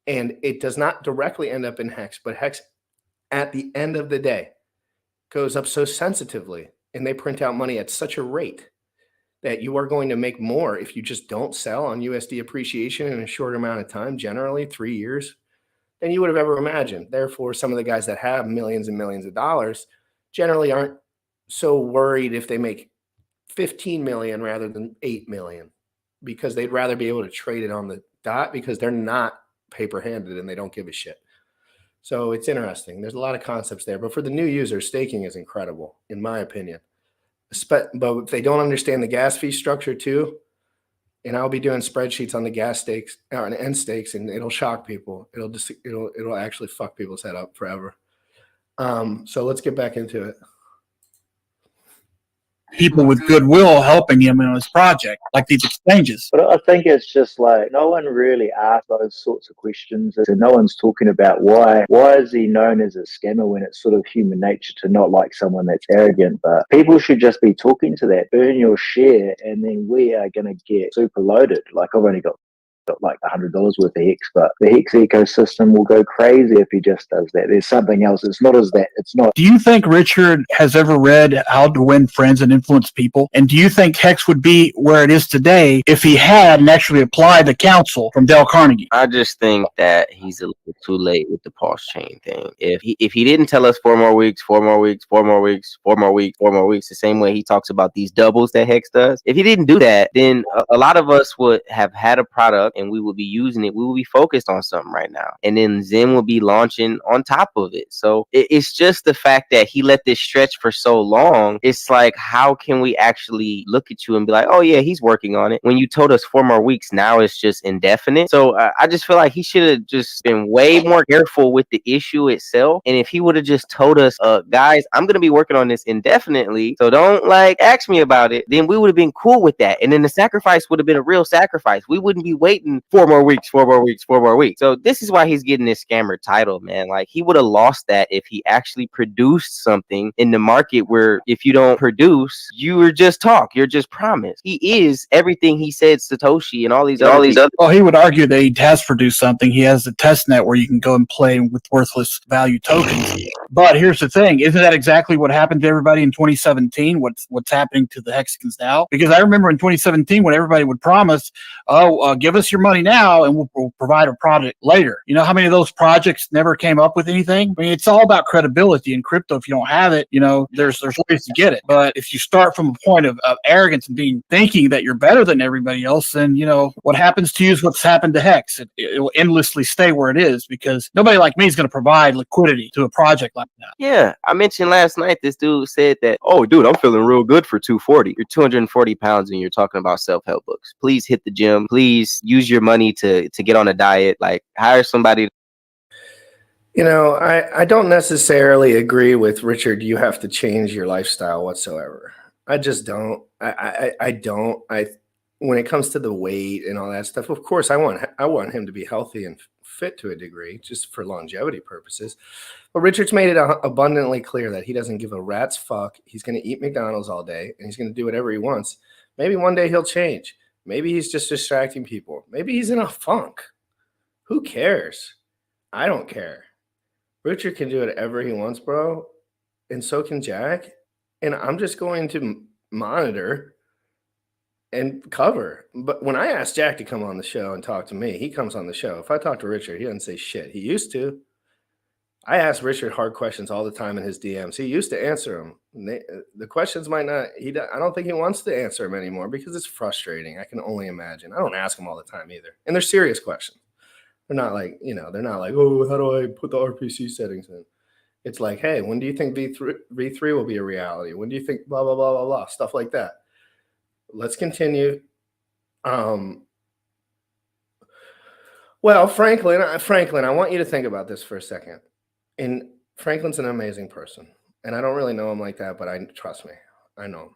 and it does not directly end up in Hex, but Hex at the end of the day goes up so sensitively, and they print out money at such a rate that you are going to make more if you just don't sell on USD appreciation in a short amount of time, generally 3 years, than you would have ever imagined. Therefore, some of the guys that have millions and millions of dollars generally aren't so worried if they make 15 million rather than 8 million, because they'd rather be able to trade it on the dot because they're not paper handed and they don't give a shit. So it's interesting. There's a lot of concepts there, but for the new user, staking is incredible, in my opinion. But if they don't understand the gas fee structure too, and I'll be doing spreadsheets on the gas stakes and end stakes, and it'll shock people. It'll actually fuck people's head up forever. So let's get back into it. people with goodwill helping him in his project, like these exchanges. But I think it's just like no one really asks those sorts of questions, and no one's talking about why is he known as a scammer when it's sort of human nature to not like someone that's arrogant. But people should just be talking to that. Earn your share, and then we are going to get super loaded. Like I've only got like $100 worth of Hex, but the Hex ecosystem will go crazy if he just does that. There's something else. It's not as that. It's not. Do you think Richard has ever read How to Win Friends and Influence People? And do you think Hex would be where it is today if he had and actually applied the counsel from Dale Carnegie? I just think that he's a little too late with the pulse chain thing. If he didn't tell us 4 more weeks, 4 more weeks, 4 more weeks, 4 more weeks, 4 more weeks, the same way he talks about these doubles that Hex does, if he didn't do that, then a lot of us would have had a product and we would be using it. We will be focused on something right now, and then Zen will be launching on top of it. So it's just the fact that he let this stretch for so long. It's like, how can we actually look at you and be like, oh yeah, he's working on it, when you told us 4 more weeks? Now it's just indefinite. So I just feel like he should have just been way more careful with the issue itself. And if he would have just told us, guys, I'm gonna be working on this indefinitely, so don't like ask me about it, then we would have been cool with that. And then the sacrifice would have been a real sacrifice. We wouldn't be waiting 4 more weeks, 4 more weeks, 4 more weeks. So this is why he's getting this scammer title, man. Like, he would have lost that if he actually produced something in the market, where if you don't produce, you are just talk, you're just promise. He is everything he said Satoshi and all these other. Well, he would argue that he has produced something. He has a test net where you can go and play with worthless value tokens. But here's the thing: isn't that exactly what happened to everybody in 2017? What's happening to the Hexicans now? Because I remember in 2017 when everybody would promise, give us your money now and we'll provide a product later. You know how many of those projects never came up with anything? I mean, it's all about credibility in crypto. If you don't have it, there's ways to get it. But if you start from a point of arrogance and thinking that you're better than everybody else, then what happens to you is what's happened to Hex. It will endlessly stay where it is, because nobody like me is going to provide liquidity to a project like that. Yeah, I mentioned last night, this dude said that, oh dude, I'm feeling real good for 240. You're 240 pounds and you're talking about self-help books. Please hit the gym. Please use your money to get on a diet. Like, hire somebody. I don't necessarily agree with Richard. You have to change your lifestyle whatsoever. I just don't. I don't. When it comes to the weight and all that stuff, of course, I want him to be healthy and fit to a degree, just for longevity purposes. But Richard's made it abundantly clear that he doesn't give a rat's fuck. He's going to eat McDonald's all day, and he's going to do whatever he wants. Maybe one day he'll change. Maybe he's just distracting people. Maybe he's in a funk. Who cares? I don't care. Richard can do whatever he wants, bro, and so can Jack. And I'm just going to monitor and cover. But when I ask Jack to come on the show and talk to me, he comes on the show. If I talk to Richard, he doesn't say shit. He used to. I ask Richard hard questions all the time in his DMs. He used to answer them. The questions might not. I don't think he wants to answer them anymore because it's frustrating. I can only imagine. I don't ask him all the time either, and they're serious questions. They're not like they're not like, oh, how do I put the RPC settings in? It's like, hey, when do you think V3 will be a reality? When do you think blah blah blah blah blah, stuff like that. Let's continue. Well, Franklin, I want you to think about this for a second. And Franklin's an amazing person. And I don't really know him like that, but trust me, I know him.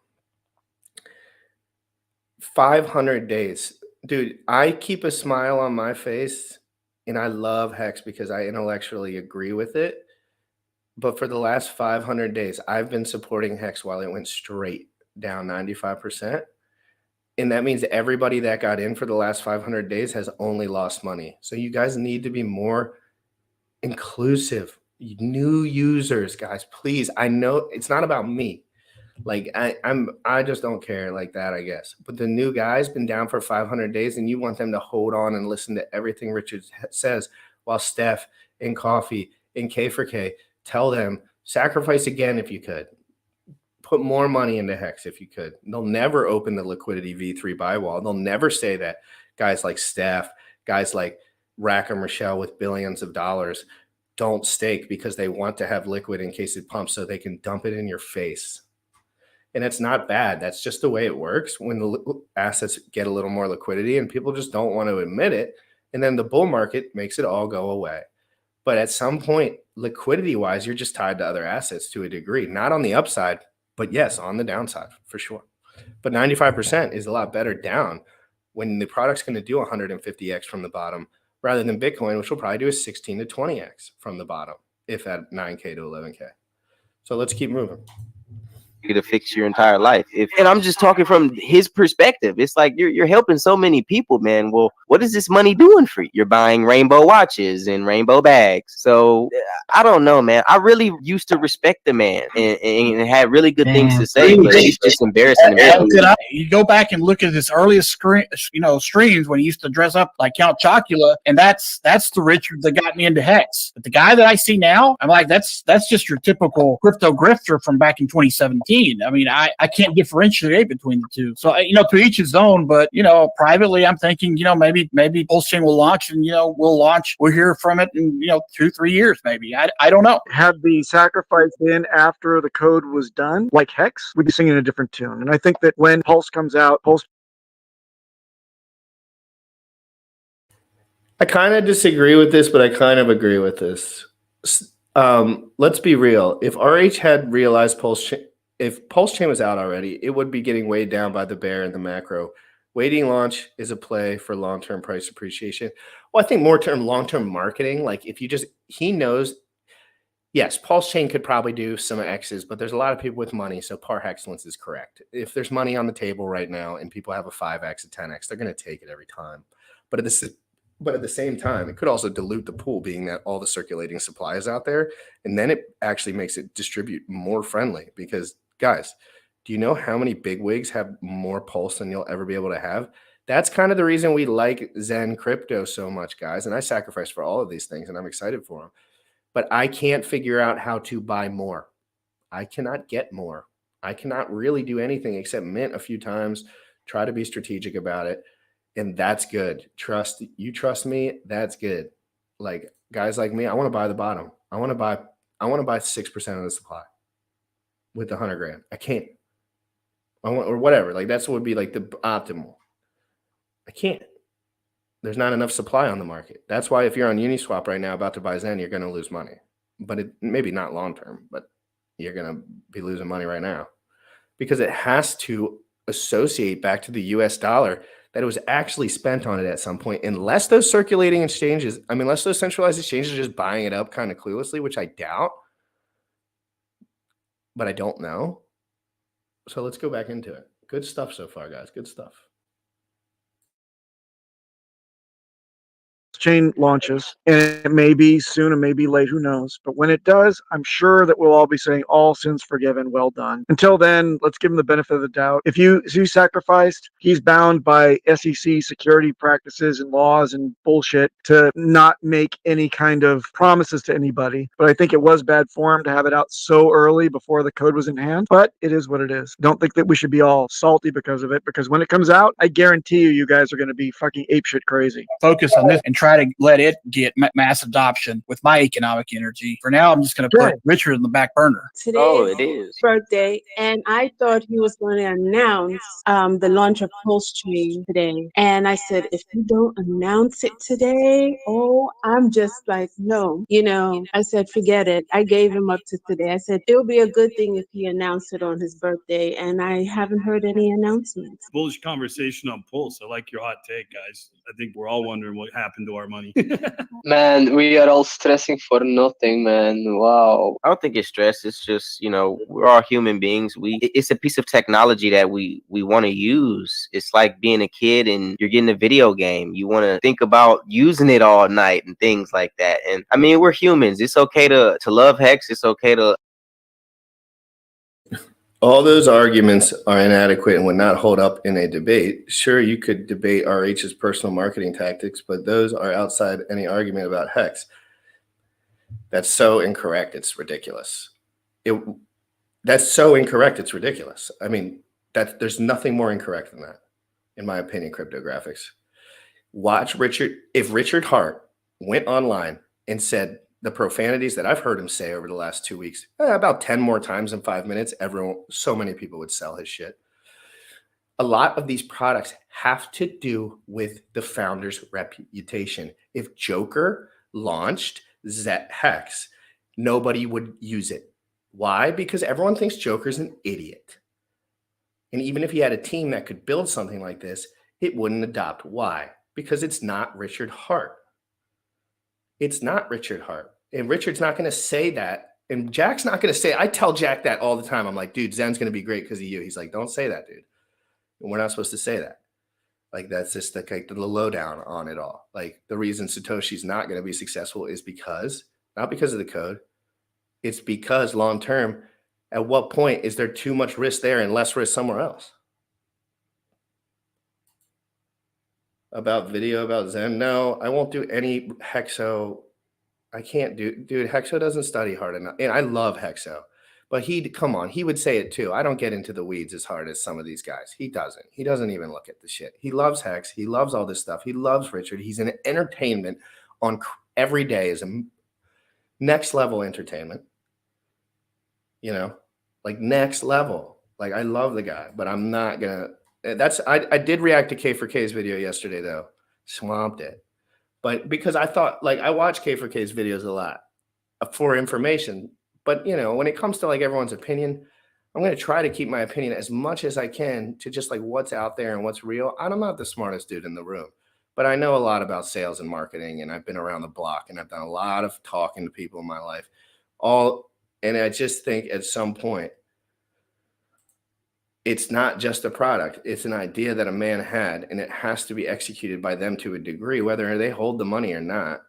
500 days. Dude, I keep a smile on my face, and I love Hex because I intellectually agree with it. But for the last 500 days, I've been supporting Hex while it went straight down 95%. And that means everybody that got in for the last 500 days has only lost money. So you guys need to be more inclusive. New users, guys, please. I know it's not about me. Like I just don't care like that, I guess. But the new guy's been down for 500 days, and you want them to hold on and listen to everything Richard says, while Steph and Coffee and K4K tell them sacrifice again if you could. Put more money into Hex if you could. They'll never open the liquidity V3 buy wall. They'll never say that guys like Steph, guys like Rack Michelle with billions of dollars don't stake because they want to have liquid in case it pumps so they can dump it in your face. And it's not bad. That's just the way it works when the assets get a little more liquidity and people just don't want to admit it. And then the bull market makes it all go away. But at some point, liquidity-wise, you're just tied to other assets to a degree. Not on the upside. But yes, on the downside for sure. But 95% is a lot better down when the product's going to do 150x from the bottom rather than Bitcoin, which will probably do a 16 to 20x from the bottom, if at 9K to 11K. So let's keep moving. To fix your entire life. And I'm just talking from his perspective. It's like you're helping so many people, man. Well, what is this money doing for you? You're buying rainbow watches and rainbow bags. So I don't know, man. I really used to respect the man and had really good things to say, but it's just embarrassing. You go back and look at his earliest streams when he used to dress up like Count Chocula, and that's the Richard that got me into Hex. But the guy that I see now, I'm like, that's just your typical crypto grifter from back in 2017. I mean, I can't differentiate between the two. So, to each his own, but, privately, I'm thinking, maybe Pulse Chain will launch and, we'll hear from it in, 2-3 years, maybe. I don't know. Had the sacrifice been after the code was done, like Hex, we'd be singing a different tune. And I think that when Pulse comes out, I kind of disagree with this, but I kind of agree with this. Let's be real. If RH had realized if Pulse Chain was out already, it would be getting weighed down by the bear and the macro. Waiting launch is a play for long-term price appreciation. Well, I think long-term marketing, like if he knows, yes, Pulse Chain could probably do some X's, but there's a lot of people with money, so par excellence is correct. If there's money on the table right now and people have a 5X, a 10X, they're going to take it every time. But at the same time, it could also dilute the pool, being that all the circulating supply is out there, and then it actually makes it distribute more friendly because, guys, do you know how many bigwigs have more pulse than you'll ever be able to have? That's kind of the reason we like Zen crypto so much, guys. And I sacrifice for all of these things, and I'm excited for them. But I can't figure out how to buy more. I cannot get more. I cannot really do anything except mint a few times, try to be strategic about it. And that's good. Trust me, that's good. Like guys like me, I want to buy the bottom. I want to buy 6% of the supply with 100 grand. I can't. Or whatever. Like that's what would be like the optimal. I can't. There's not enough supply on the market. That's why if you're on Uniswap right now about to buy Zen, you're going to lose money. But maybe not long term, but you're going to be losing money right now because it has to associate back to the US dollar that it was actually spent on it at some point, unless those circulating exchanges, unless those centralized exchanges are just buying it up kind of cluelessly, which I doubt, but I don't know. So let's go back into it. Good stuff so far, guys. Good stuff. Chain launches, and it may be soon, it may be late, who knows? But when it does, I'm sure that we'll all be saying, all sins forgiven, well done. Until then, let's give him the benefit of the doubt. If you sacrificed, he's bound by SEC security practices and laws and bullshit to not make any kind of promises to anybody. But I think it was bad form to have it out so early before the code was in hand. But it is what it is. Don't think that we should be all salty because of it, because when it comes out, I guarantee you guys are going to be fucking apeshit crazy. Focus on this and try to let it get mass adoption with my economic energy. For now, I'm just going to put Richard in the back burner. Today it is his birthday, and I thought he was going to announce the launch of Pulse Chain today. And I said, if you don't announce it today, I'm just like, no. I said, forget it. I gave him up to today. I said, it would be a good thing if he announced it on his birthday, and I haven't heard any announcements. Bullish conversation on Pulse. I like your hot take, guys. I think we're all wondering what happened to our money. Man, we are all stressing for nothing, man. Wow. I don't think it's stress. It's just, we're all human beings. It's a piece of technology that we want to use. It's like being a kid and you're getting a video game. You want to think about using it all night and things like that. And we're humans. It's okay to love Hex. It's okay to. All those arguments are inadequate and would not hold up in a debate. Sure, you could debate RH's personal marketing tactics, but those are outside any argument about Hex. That's so incorrect. It's ridiculous. That's so incorrect. It's ridiculous. There's nothing more incorrect than that, in my opinion, cryptographics. Watch Richard. If Richard Hart went online and said the profanities that I've heard him say over the last 2 weeks, about 10 more times in 5 minutes, so many people would sell his shit. A lot of these products have to do with the founder's reputation. If Joker launched Hex, nobody would use it. Why? Because everyone thinks Joker's an idiot. And even if he had a team that could build something like this, it wouldn't adopt. Why? Because it's not Richard Hart. It's not Richard Hart. And Richard's not going to say that. And Jack's not going to say, I tell Jack that all the time. I'm like, dude, Zen's going to be great because of you. He's like, don't say that, dude. And we're not supposed to say that. Like, that's just the lowdown on it all. Like, the reason Satoshi's not going to be successful is because, not because of the code. It's because long term, at what point is there too much risk there and less risk somewhere else? About video, about Zen? No, I won't do any Hexo. I can't do, dude, Hexo doesn't study hard enough. And I love Hexo, but come on, he would say it too. I don't get into the weeds as hard as some of these guys. He doesn't even look at the shit. He loves Hex. He loves all this stuff. He loves Richard. He's an entertainment on every day is a next level entertainment. You know, like next level. Like, I love the guy, but I'm not gonna. I did react to K4K's video yesterday though. Swamped it, but because I thought, like, I watch K4K's videos a lot for information. But you know, when it comes to like everyone's opinion, I'm gonna try to keep my opinion as much as I can to just like what's out there and what's real. I'm not the smartest dude in the room, but I know a lot about sales and marketing, and I've been around the block, and I've done a lot of talking to people in my life. And I just think at some point, it's not just a product. It's an idea that a man had, and it has to be executed by them to a degree, whether they hold the money or not.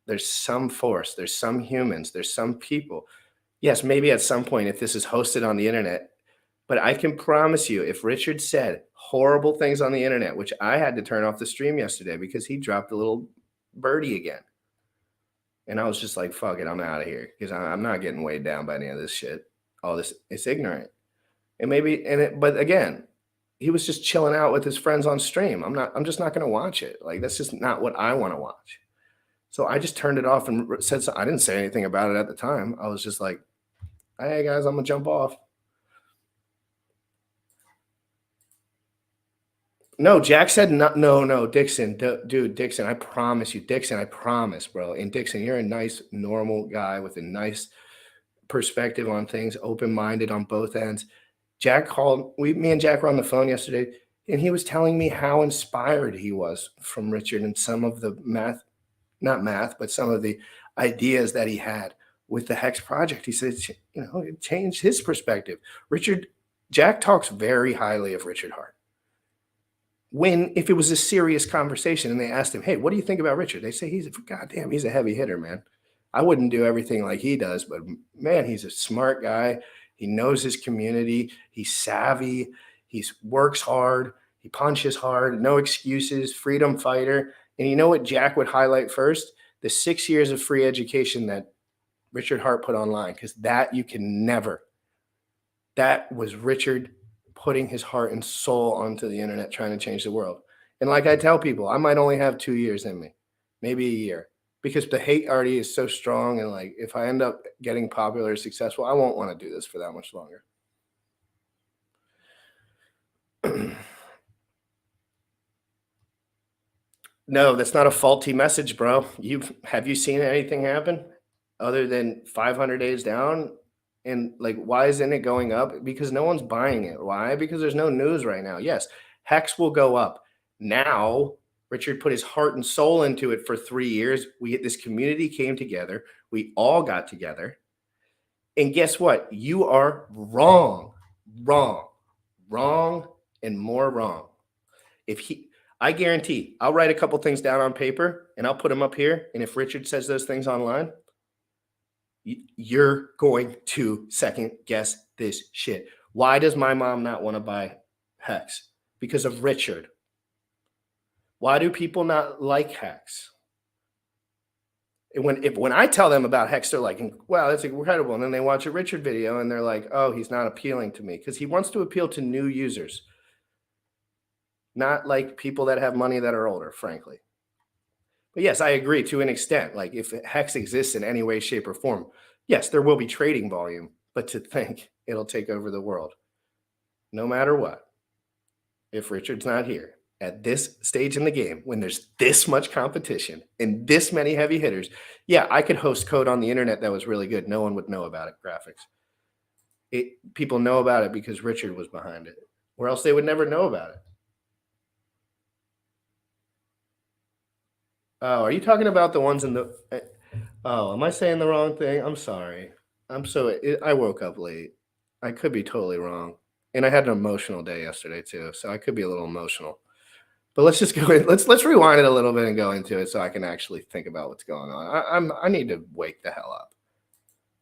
There's some force. There's some humans. There's some people. Yes, maybe at some point, if this is hosted on the internet, but I can promise you, if Richard said horrible things on the internet, which I had to turn off the stream yesterday because he dropped a little birdie again. And I was just like, fuck it, I'm out of here because I'm not getting weighed down by any of this shit. All this, it's ignorant. And but again, he was just chilling out with his friends on stream. I'm just not going to watch it. Like, that's just not what I want to watch. So I just turned it off and said, I didn't say anything about it at the time. I was just like, hey guys, I'm going to jump off. No, Jack said no, Dixon, dude, Dixon, I promise you, Dixon, I promise, bro. And Dixon, you're a nice, normal guy with a nice perspective on things, open-minded on both ends. Jack called, me and Jack were on the phone yesterday, and he was telling me how inspired he was from Richard and some of the not math, but some of the ideas that he had with the Hex project. He said, you know, it changed his perspective. Jack talks very highly of Richard Hart. If it was a serious conversation and they asked him, hey, what do you think about Richard? They say, he's a heavy hitter, man. I wouldn't do everything like he does, but man, he's a smart guy. He knows his community. He's savvy. He works hard. He punches hard. No excuses. Freedom fighter. And you know what Jack would highlight first? The 6 years of free education that Richard Hart put online, because that you can never. That was Richard putting his heart and soul onto the internet, trying to change the world. And like I tell people, I might only have 2 years in me, maybe a year, because the hate already is so strong. And like, if I end up getting popular or successful, I won't want to do this for that much longer. No, that's not a faulty message, bro. Have you seen anything happen other than 500 days down? And like, why isn't it going up? Because no one's buying it. Why? Because there's no news right now. Yes, Hex will go up. Now, Richard put his heart and soul into it for 3 years. This community came together. We all got together. And guess what? You are wrong, and more wrong. I guarantee I'll write a couple things down on paper and I'll put them up here. And if Richard says those things online, you're going to second guess this shit. Why does my mom not want to buy Hex? Because of Richard. Why do people not like Hex? And when I tell them about Hex, they're like, wow, that's incredible. And then they watch a Richard video and they're like, oh, he's not appealing to me, because he wants to appeal to new users, not like people that have money that are older, frankly. But yes, I agree to an extent. Like, if Hex exists in any way, shape, or form, yes, there will be trading volume, but to think it'll take over the world, no matter what, if Richard's not here at this stage in the game, when there's this much competition and this many heavy hitters, yeah, I could host code on the internet that was really good. No one would know about it, graphics. people know about it because Richard was behind it, or else they would never know about it. Oh, are you talking about the ones in the? Oh, am I saying the wrong thing? I'm sorry. I woke up late. I could be totally wrong, and I had an emotional day yesterday too, so I could be a little emotional. But let's just go in. Let's rewind it a little bit and go into it so I can actually think about what's going on. I need to wake the hell up.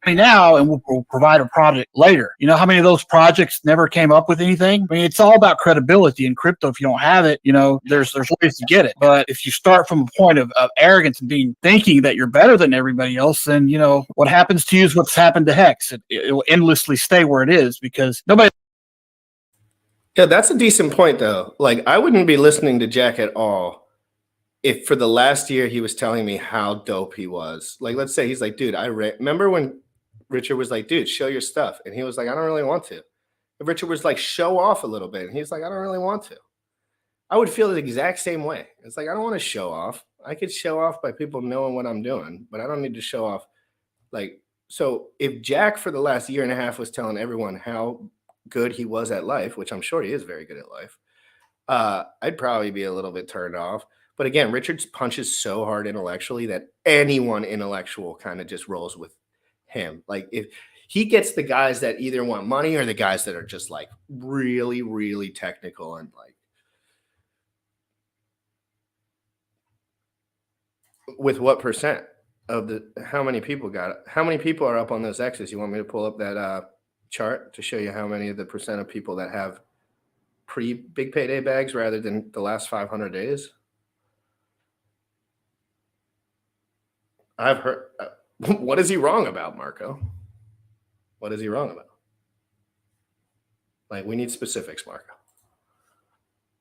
Now, and we'll provide a project later. You know how many of those projects never came up with anything? I mean, it's all about credibility in crypto. If you don't have it, there's ways to get it. But if you start from a point of arrogance and thinking that you're better than everybody else, then what happens to you is what's happened to Hex. It will endlessly stay where it is because nobody. Yeah, that's a decent point though. Like, I wouldn't be listening to Jack at all if for the last year he was telling me how dope he was. Like, let's say he's like, dude, remember when Richard was like, dude, show your stuff. And he was like, I don't really want to. And Richard was like, show off a little bit. And he's like, I don't really want to. I would feel the exact same way. It's like, I don't want to show off. I could show off by people knowing what I'm doing, but I don't need to show off. Like, so if Jack for the last year and a half was telling everyone how good he was at life, which I'm sure he is very good at life, I'd probably be a little bit turned off. But again, Richard punches so hard intellectually that anyone intellectual kind of just rolls with him. Like, if he gets the guys that either want money or the guys that are just like really, really technical and like with what percent of how many people are up on those X's? You want me to pull up that chart to show you how many of the percent of people that have pre-big payday bags rather than the last 500 days? I've heard. What is he wrong about, Marco? What is he wrong about? Like, we need specifics, Marco.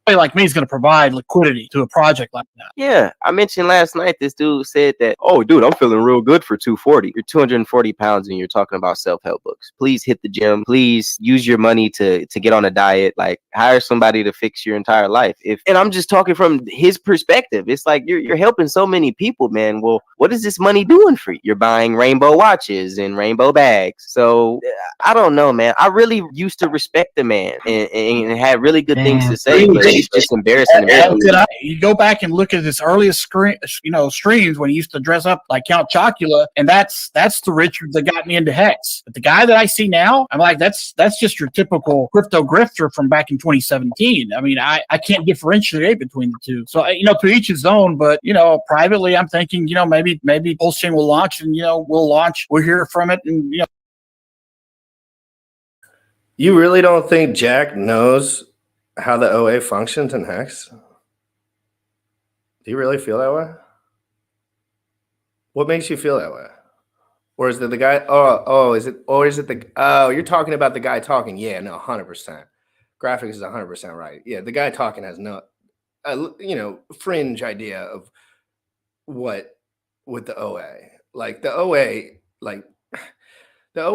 Like me is going to provide liquidity to a project like that. Yeah, I mentioned last night this dude said that, oh, dude, I'm feeling real good for 240. You're 240 pounds and you're talking about self-help books. Please hit the gym. Please use your money to get on a diet. Like, hire somebody to fix your entire life. And I'm just talking from his perspective. It's like you're helping so many people, man. Well, what is this money doing for you? You're buying rainbow watches and rainbow bags. So I don't know, man. I really used to respect the man and had really good things to say, but it's just embarrassing. You go back and look at his earliest streams when he used to dress up like Count Chocula, and that's the Richard that got me into Hex. But the guy that I see now, I'm like, that's just your typical crypto grifter from back in 2017. I mean, I can't differentiate between the two. So to each his own. But privately, I'm thinking, maybe Pulse Chain will launch, and we'll hear from it, and You really don't think Jack knows how the OA functions in Hex? Do you really feel that way? What makes you feel that way? Or is it the guy? Is it you're talking about the guy talking? Yeah, no, 100%. Graphics is 100% right. Yeah, the guy talking has no, fringe idea of what with the OA. Like the OA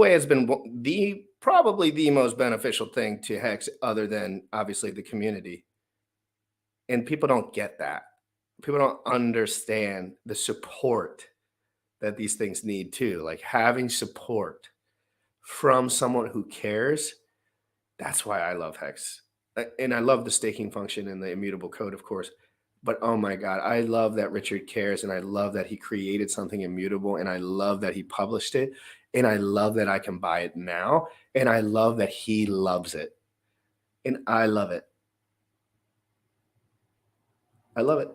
has been probably the most beneficial thing to Hex, other than obviously the community. And people don't get that. People don't understand the support that these things need too. Like, having support from someone who cares. That's why I love Hex. And I love the staking function and the immutable code, of course. But oh my God, I love that Richard cares, and I love that he created something immutable, and I love that he published it, and I love that I can buy it now, and I love that he loves it, and I love it. I love it.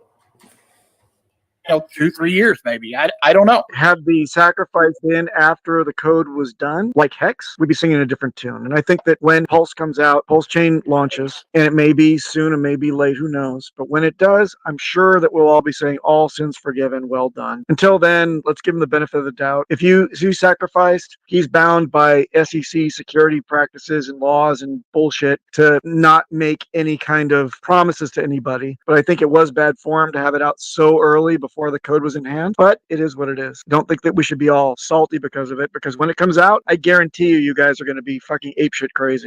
2-3 years, maybe. I don't know. Had the sacrifice been after the code was done, like Hex, we'd be singing a different tune. And I think that when Pulse comes out, Pulse Chain launches, and it may be soon, it may be late, who knows? But when it does, I'm sure that we'll all be saying, all sins forgiven, well done. Until then, let's give him the benefit of the doubt. If you sacrificed, he's bound by SEC security practices and laws and bullshit to not make any kind of promises to anybody. But I think it was bad form to have it out so early before the code was in hand, but it is what it is. Don't think that we should be all salty because of it, because when it comes out, I guarantee you guys are going to be fucking apeshit crazy.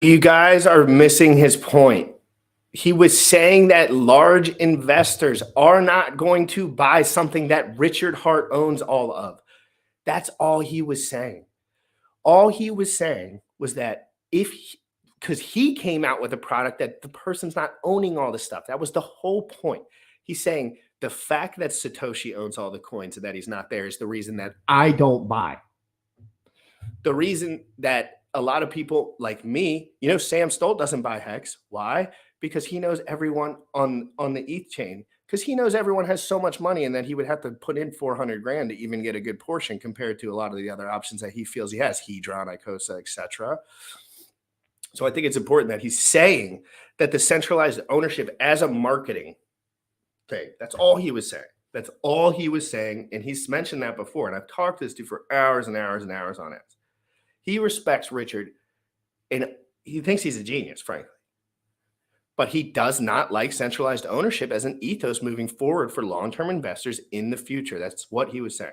You guys are missing his point. He was saying that large investors are not going to buy something that Richard Hart owns all of. That's all he was saying. All he was saying was that because he came out with a product that the person's not owning all the stuff. That was the whole point. He's saying the fact that Satoshi owns all the coins and that he's not there is the reason that I don't buy. The reason that a lot of people like me, Sam Stolt doesn't buy Hex. Why? Because he knows everyone on the ETH chain, because he knows everyone has so much money and that he would have to put in 400 grand to even get a good portion compared to a lot of the other options that he feels he has, Hedron, Icosa, etc. So I think it's important that he's saying that the centralized ownership as a marketing thing, that's all he was saying. That's all he was saying. And he's mentioned that before. And I've talked to this dude for hours and hours and hours on it. He respects Richard and he thinks he's a genius, frankly. But he does not like centralized ownership as an ethos moving forward for long-term investors in the future. That's what he was saying.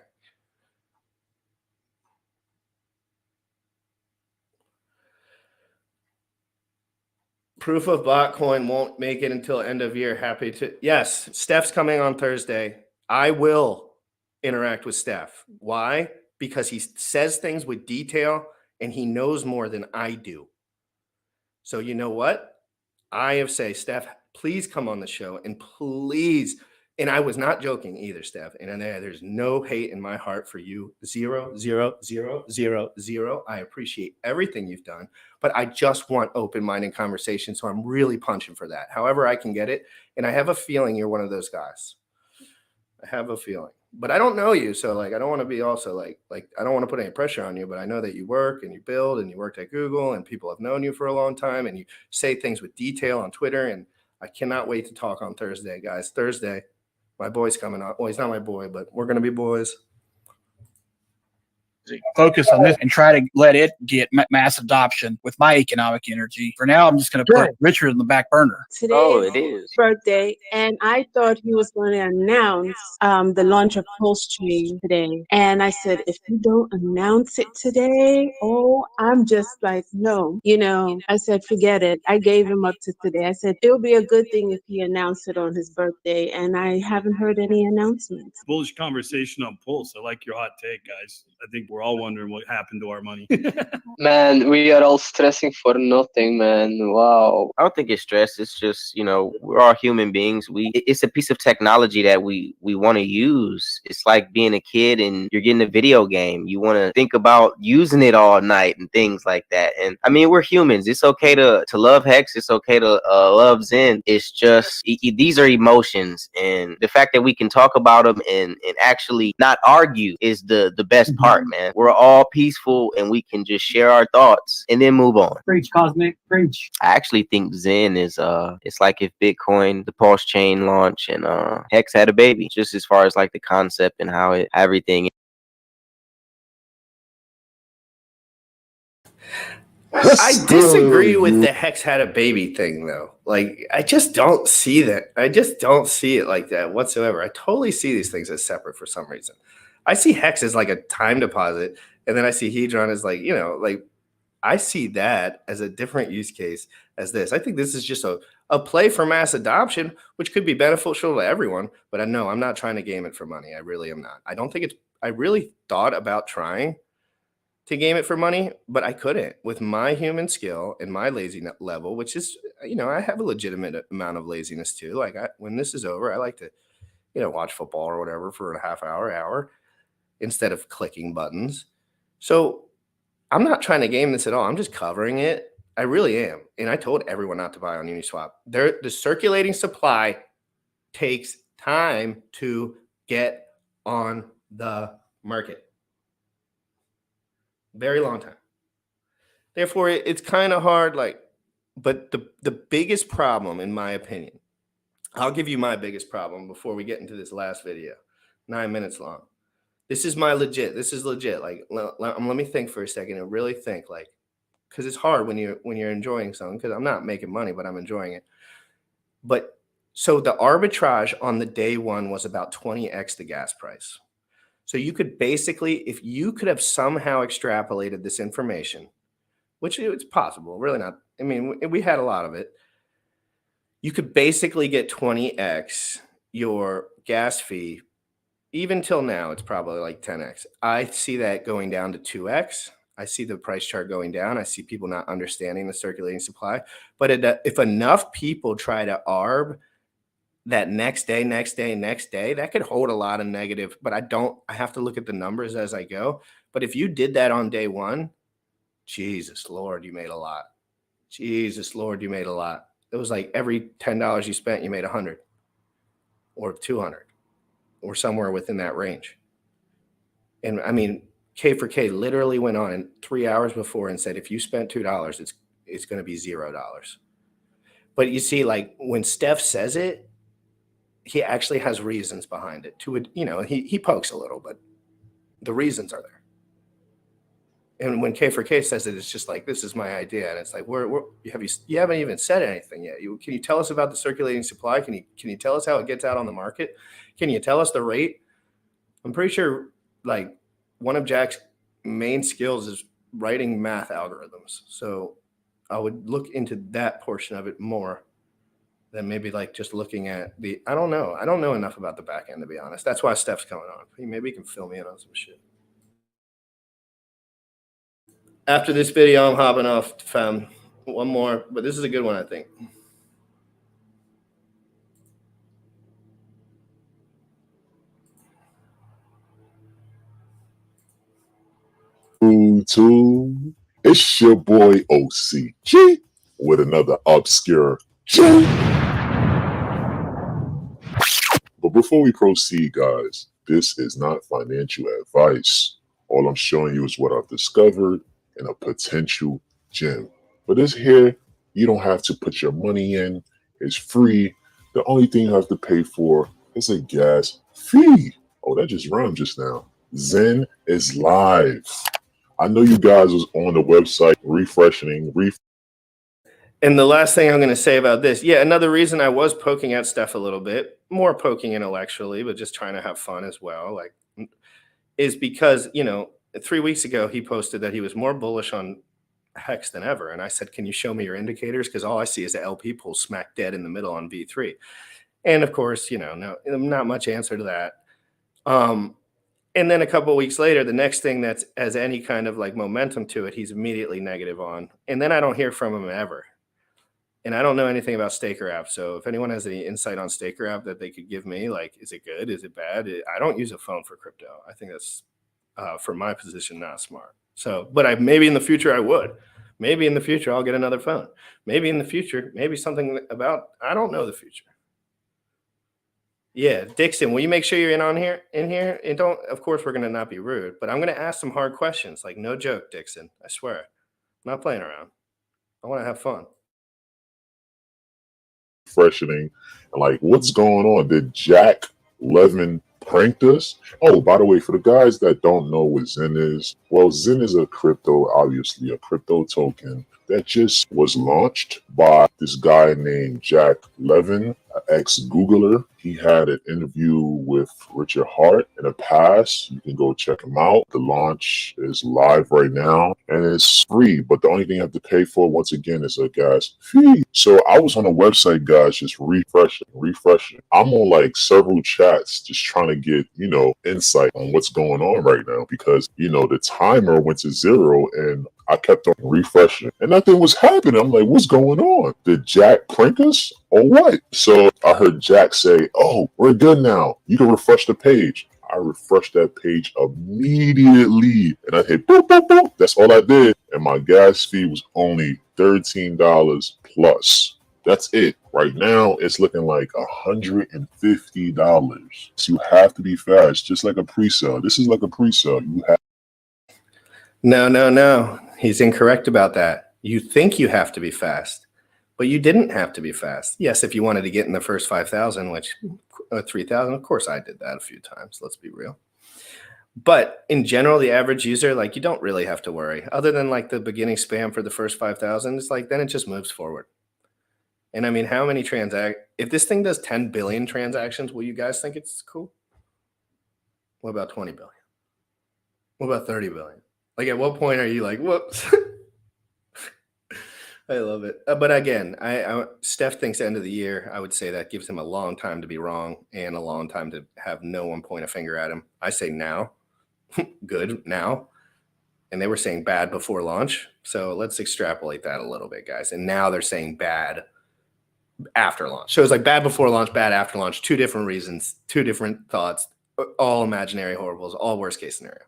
Proof of Botcoin won't make it until end of year. Happy to. Yes, Steph's coming on Thursday. I will interact with Steph. Why? Because he says things with detail and he knows more than I do. So you know what? I have say, Steph, please come on the show and please. And I was not joking either, Steph. And there's no hate in my heart for you. 0, 0, 0, 0, 0. I appreciate everything you've done, but I just want open-minded conversation. So I'm really punching for that. However I can get it. And I have a feeling you're one of those guys. I have a feeling, but I don't know you. So I don't want to be also like, I don't want to put any pressure on you, but I know that you work and you build and you worked at Google and people have known you for a long time and you say things with detail on Twitter. And I cannot wait to talk on Thursday, guys. Thursday, my boy's coming up. Well, he's not my boy, but we're going to be boys. Focus on this and try to let it get mass adoption with my economic energy. For now, I'm just going to put Richard in the back burner. Today it is is. birthday, and I thought he was going to announce the launch of Pulse Chain today. And I said, if you don't announce it today, I'm just like, no. I said, forget it. I gave him up to today. I said, it would be a good thing if he announced it on his birthday, and I haven't heard any announcements. Bullish conversation on Pulse. I like your hot take, guys. I think we're all wondering what happened to our money. Man, we are all stressing for nothing, man. Wow. I don't think it's stress. It's just, we're all human beings. It's a piece of technology that we want to use. It's like being a kid and you're getting a video game. You want to think about using it all night and things like that. And I mean, we're humans. It's okay to love Hex. It's okay to love Zen. It's just, these are emotions. And the fact that we can talk about them and actually not argue is the best part, man. We're all peaceful and we can just share our thoughts and then move on. Preach, Cosmic, preach. I actually think Zen is it's like if Bitcoin, the Pulse chain launch, and Hex had a baby, just as far as like the concept and how everything. I disagree with the Hex had a baby thing, though. I just don't see that. I just don't see it like that whatsoever. I totally see these things as separate for some reason. I see Hex as like a time deposit, and then I see Hedron as I see that as a different use case as this. I think this is just a play for mass adoption, which could be beneficial to everyone. But I'm not trying to game it for money. I really am not. I really thought about trying to game it for money, but I couldn't with my human skill and my laziness level, which is, I have a legitimate amount of laziness too. When this is over, I like to, watch football or whatever for a half hour instead of clicking buttons. So I'm not trying to game this at all. I'm just covering it. I really am. And I told everyone not to buy on Uniswap. The circulating supply takes time to get on the market. Very long time. Therefore, it's kind of hard. But the biggest problem, in my opinion, I'll give you my biggest problem before we get into this last video, 9 minutes long. This is legit. Let me think for a second and really think, because it's hard when you're enjoying something, because I'm not making money, but I'm enjoying it. But so the arbitrage on the day one was about 20x the gas price. So you could basically, if you could have somehow extrapolated this information, which it's possible, really not. I mean, we had a lot of it. You could basically get 20x your gas fee. Even till now, it's probably like 10x. I see that going down to 2x. I see the price chart going down. I see people not understanding the circulating supply. But if enough people try to arb that next day, that could hold a lot of negative. But I have to look at the numbers as I go. But if you did that on day one, Jesus Lord, you made a lot. Jesus Lord, you made a lot. It was like every $10 you spent, you made 100 or 200 or somewhere within that range. And I mean, K for K literally went on in 3 hours before and said, if you spent $2, it's going to be $0. But you see, like when Steph says it, he actually has reasons behind it. He pokes a little, but the reasons are there. And when K for K says it, it's just like, this is my idea. And it's like, you haven't even said anything yet. Can you tell us about the circulating supply? Can you tell us how it gets out on the market? Can you tell us the rate? I'm pretty sure like one of Jack's main skills is writing math algorithms. So I would look into that portion of it more than maybe like just looking at I don't know. I don't know enough about the back end, to be honest. That's why Steph's coming on. Maybe he can fill me in on some shit. After this video, I'm hopping off, fam. One more, but this is a good one, I think. YouTube, it's your boy OCG with another obscure G. But before we proceed, guys, this is not financial advice. All I'm showing you is what I've discovered in a potential gem. But this here, you don't have to put your money in. It's free. The only thing you have to pay for is a gas fee. Oh, that just rhymed just now. Zen is live. I know you guys was on the website refreshing. And the last thing I'm going to say about this, another reason I was poking at Steph a little bit, more poking intellectually, but just trying to have fun as well, is because, 3 weeks ago, he posted that he was more bullish on Hex than ever. And I said, can you show me your indicators? Because all I see is the LP pull smack dead in the middle on V3. And of course, no, not much answer to that. And then a couple of weeks later, the next thing that has any kind of like momentum to it, he's immediately negative on. And then I don't hear from him ever. And I don't know anything about Staker app. So if anyone has any insight on Staker app that they could give me, like, is it good? Is it bad? I don't use a phone for crypto. I think that's, for my position, not smart. So, but maybe in the future I would. Maybe in the future I'll get another phone. Maybe in the future, maybe something about, I don't know the future. Yeah, Dixon, will you make sure you're in here? And don't, of course, we're going to not be rude, but I'm going to ask some hard questions. Like, no joke, Dixon. I swear. I'm not playing around. I want to have fun. Freshening. Like, what's going on? Did Jack Levin prank us? Oh, by the way, for the guys that don't know what Zen is, well, Zen is a crypto, obviously a crypto token that just was launched by this guy named Jack Levin, an ex-Googler. He had an interview with Richard Hart in the past. You can go check him out. The launch is live right now and it's free, but the only thing you have to pay for, once again, is a gas fee. So I was on the website, guys, just refreshing. I'm on like several chats just trying to get, insight on what's going on right now because, the timer went to 0 and I kept on refreshing and nothing was happening. I'm like, what's going on? Did Jack prank us or what? So I heard Jack say, oh, we're good now. You can refresh the page. I refreshed that page immediately and I hit boop, boop, boop. That's all I did. And my gas fee was only $13 plus. That's it. Right now, it's looking like $150. So you have to be fast, just like a pre-sale. This is like a pre-sale. You have. No. He's incorrect about that. You think you have to be fast, but you didn't have to be fast. Yes, if you wanted to get in the first 5,000, which 3,000, of course I did that a few times. Let's be real. But in general, the average user, like, you don't really have to worry. Other than like the beginning spam for the first 5,000, it's like then it just moves forward. And I mean, how many if this thing does 10 billion transactions, will you guys think it's cool? What about 20 billion? What about 30 billion? Like, at what point are you like, whoops? I love it. But again, Steph thinks end of the year. I would say that gives him a long time to be wrong and a long time to have no one point a finger at him. I say now. Good, now. and they were saying bad before launch. So let's extrapolate that a little bit, guys. And now they're saying bad after launch. So it's like bad before launch, bad after launch. Two different reasons, two different thoughts, all imaginary horribles, all worst case scenario.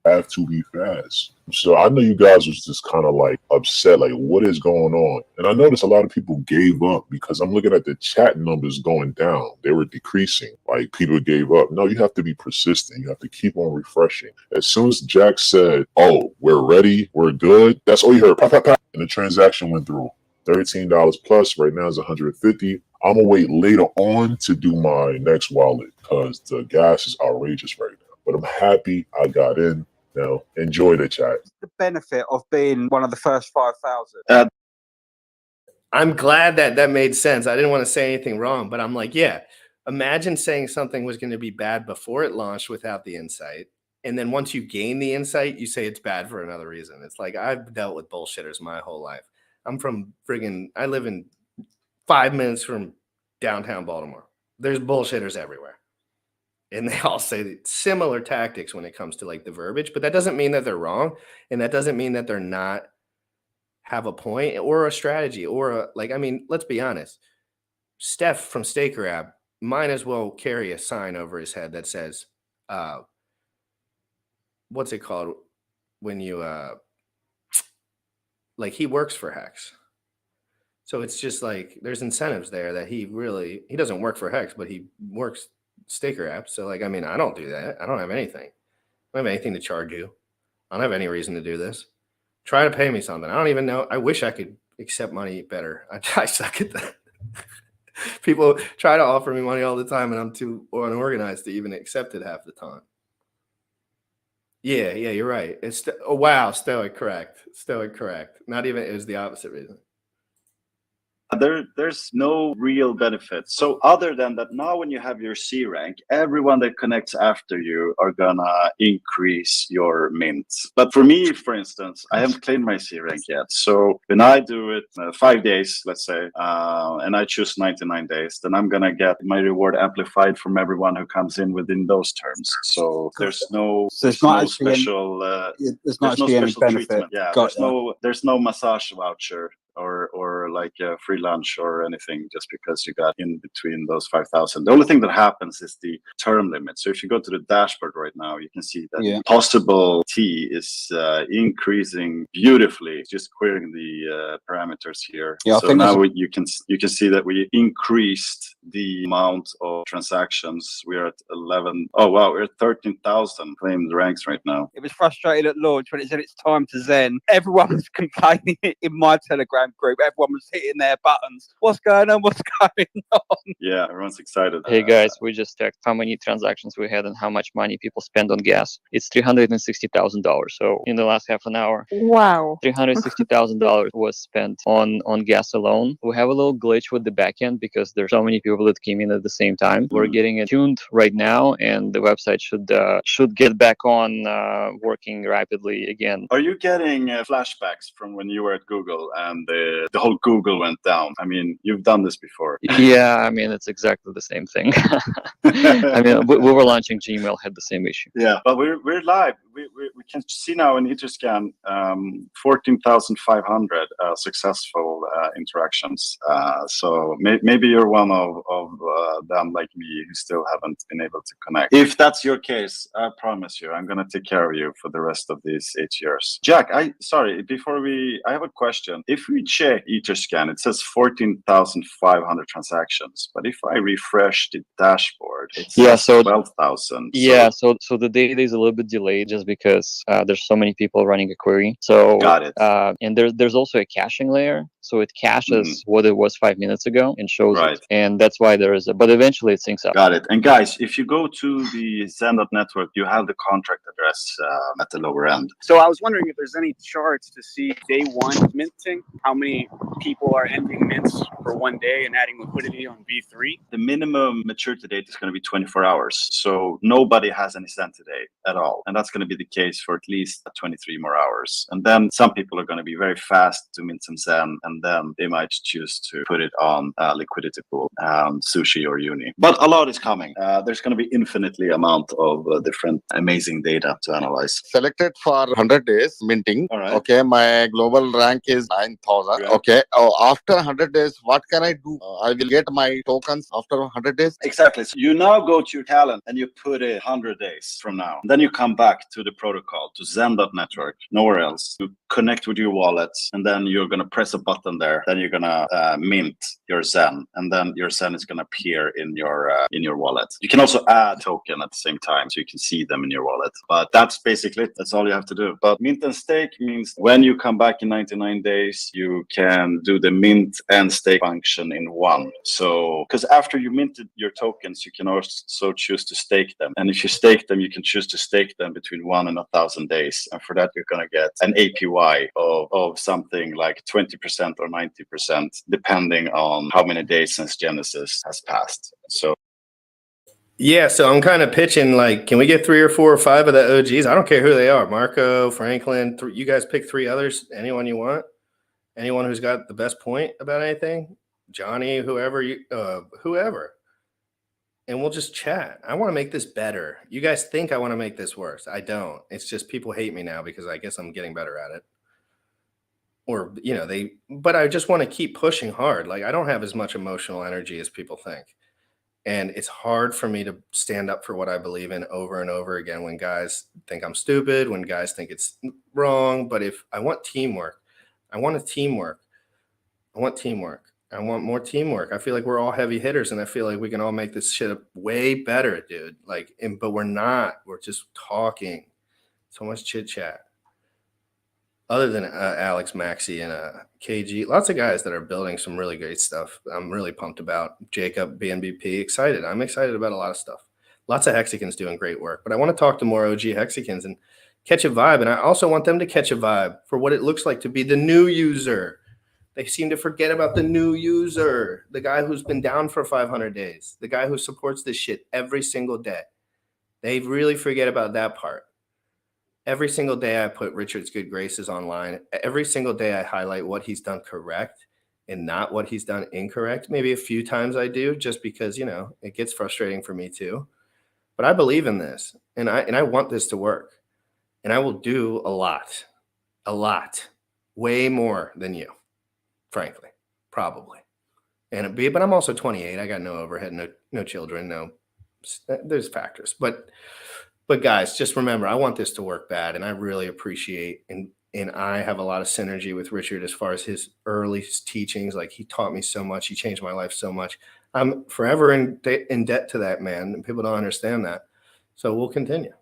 Have to be fast. So I know you guys was just kind of like upset, like what is going on? And I noticed a lot of people gave up because I'm looking at the chat numbers going down. They were decreasing. Like people gave up. No, you have to be persistent. You have to keep on refreshing. As soon as Jack said, "Oh, we're ready, we're good," that's all you heard. Pop, pop, pop, and the transaction went through. $13 plus. Right now is $150. I'm gonna wait later on to do my next wallet because the gas is outrageous right now. But I'm happy I got in. Now, enjoy the chat. The benefit of being one of the first 5,000. I'm glad that made sense. I didn't want to say anything wrong, but I'm like, yeah, imagine saying something was going to be bad before it launched without the insight. And then once you gain the insight, you say it's bad for another reason. It's like I've dealt with bullshitters my whole life. I'm from I live in 5 minutes from downtown Baltimore. There's bullshitters everywhere. And they all say similar tactics when it comes to like the verbiage, but that doesn't mean that they're wrong. And that doesn't mean that they're not have a point or a strategy or I mean, let's be honest. Steph from Staker app might as well carry a sign over his head that says, what's it called when you, like he works for Hex. So it's just like, there's incentives there that he doesn't work for Hex, but he works Staker app. So like, I mean, I don't do that. I don't have anything. I don't have anything to charge you. I don't have any reason to do this. Try to pay me something. I don't even know. I wish I could accept money better. I suck at that. People try to offer me money all the time and I'm too unorganized to even accept it half the time. Yeah, you're right. It's wow, stoic correct. Not even, it was the opposite reason. There's no real benefit. So other than that, now when you have your C rank, everyone that connects after you are gonna increase your mint. But for me, for instance, I haven't claimed my C rank yet. So when I do it 5 days, let's say, and I choose 99 days, then I'm gonna get my reward amplified from everyone who comes in within those terms. So there's no special treatment. Yeah, there's no massage voucher or like a free lunch or anything just because you got in between those 5,000. The only thing that happens is the term limit. So if you go to the dashboard right now, you can see that possible T is increasing beautifully, just querying the parameters here. Yeah, so now you can see that we increased the amount of transactions. We're at 11. Oh wow, we're at 13,000 claimed ranks right now. It was frustrating at launch when it said it's time to Zen. Everyone was complaining in my Telegram group. Everyone was hitting their buttons. What's going on? What's going on? Yeah, everyone's excited. Hey guys, we just checked how many transactions we had and how much money people spend on gas. It's $360,000. So in the last half an hour, wow, $360,000 was spent on gas alone. We have a little glitch with the backend because there's so many people that came in at the same time. We're getting it tuned right now, and the website should get back on working rapidly again. Are you getting flashbacks from when you were at Google and the whole Google went down? I mean, you've done this before. Yeah, I mean, it's exactly the same thing. I mean, we were launching Gmail, had the same issue. Yeah, but we're live. We can see now in Etherscan 14,500 successful interactions. So maybe you're one of them like me who still haven't been able to connect. If that's your case, I promise you, I'm going to take care of you for the rest of these 8 years. Jack, I have a question. If we check Etherscan, it says 14,500 transactions, but if I refresh the dashboard, it says 12,000. Yeah, so the data is a little bit delayed just because there's so many people running a query. So got it. And there's also a caching layer, so it caches what it was 5 minutes ago and shows it, and that's why there is but eventually it syncs up. Got it. And guys, if you go to the Zen.network, you have the contract address at the lower end. So I was wondering if there's any charts to see day one minting, how many people are ending mints for one day and adding liquidity on V3. The minimum maturity date is going to be 24 hours. So nobody has any Zen today at all. And that's going to be the case for at least 23 more hours. And then some people are going to be very fast to mint some Zen, and then they might choose to put it on liquidity pool, Sushi or Uni. But a lot is coming. There's going to be infinitely amount of different amazing data to analyze. Selected for 100 days minting. All right. Okay, my global rank is 9,000. Right. Okay, after 100 days, what can I do? I will get my tokens after 100 days. Exactly. So you now go to your calendar and you put it 100 days from now. Then you come back to the protocol, to Zen.network, nowhere else. You connect with your wallet, and then you're going to press a button there. Then you're going to mint your Zen, and then your Zen is going to appear in your wallet. You can also add token at the same time, so you can see them in your wallet. But that's basically it. That's all you have to do. But mint and stake means when you come back in 99 days, you can do the mint and stake function in one. So, because after you minted your tokens, you can also choose to stake them. And if you stake them, you can choose to stake them between 1 and 1,000 days. And for that, you're going to get an APY of something like 20% or 90%, depending on how many days since Genesis has passed. So. Yeah, so I'm kind of pitching, like, can we get 3 or 4 or 5 of the OGs? I don't care who they are. Marco, Franklin, you guys pick 3 others, anyone you want. Anyone who's got the best point about anything. Johnny, whoever. And we'll just chat. I want to make this better. You guys think I want to make this worse. I don't. It's just people hate me now because I guess I'm getting better at it. Or, but I just want to keep pushing hard. Like, I don't have as much emotional energy as people think. And it's hard for me to stand up for what I believe in over and over again when guys think I'm stupid, when guys think it's wrong. But if I want teamwork, I want teamwork. I want more teamwork. I feel like we're all heavy hitters, and I feel like we can all make this shit way better, dude. But we're not. We're just talking. So much chit chat. Other than Alex, Maxi, and KG, lots of guys that are building some really great stuff. I'm really pumped about Jacob, BNBP. Excited. I'm excited about a lot of stuff. Lots of Hexicans doing great work. But I want to talk to more OG Hexicans and catch a vibe. And I also want them to catch a vibe for what it looks like to be the new user. They seem to forget about the new user, the guy who's been down for 500 days, the guy who supports this shit every single day. They really forget about that part. Every single day I put Richard's good graces online. Every single day I highlight what he's done correct and not what he's done incorrect. Maybe a few times I do, just because, it gets frustrating for me too. But I believe in this, and I want this to work. And I will do a lot, way more than you, frankly, probably. But I'm also 28. I got no overhead, no children, there's factors. But guys, just remember, I want this to work bad, and I really appreciate and I have a lot of synergy with Richard as far as his early teachings. Like, he taught me so much. He changed my life so much. I'm forever in debt to that man, and people don't understand that. So we'll continue.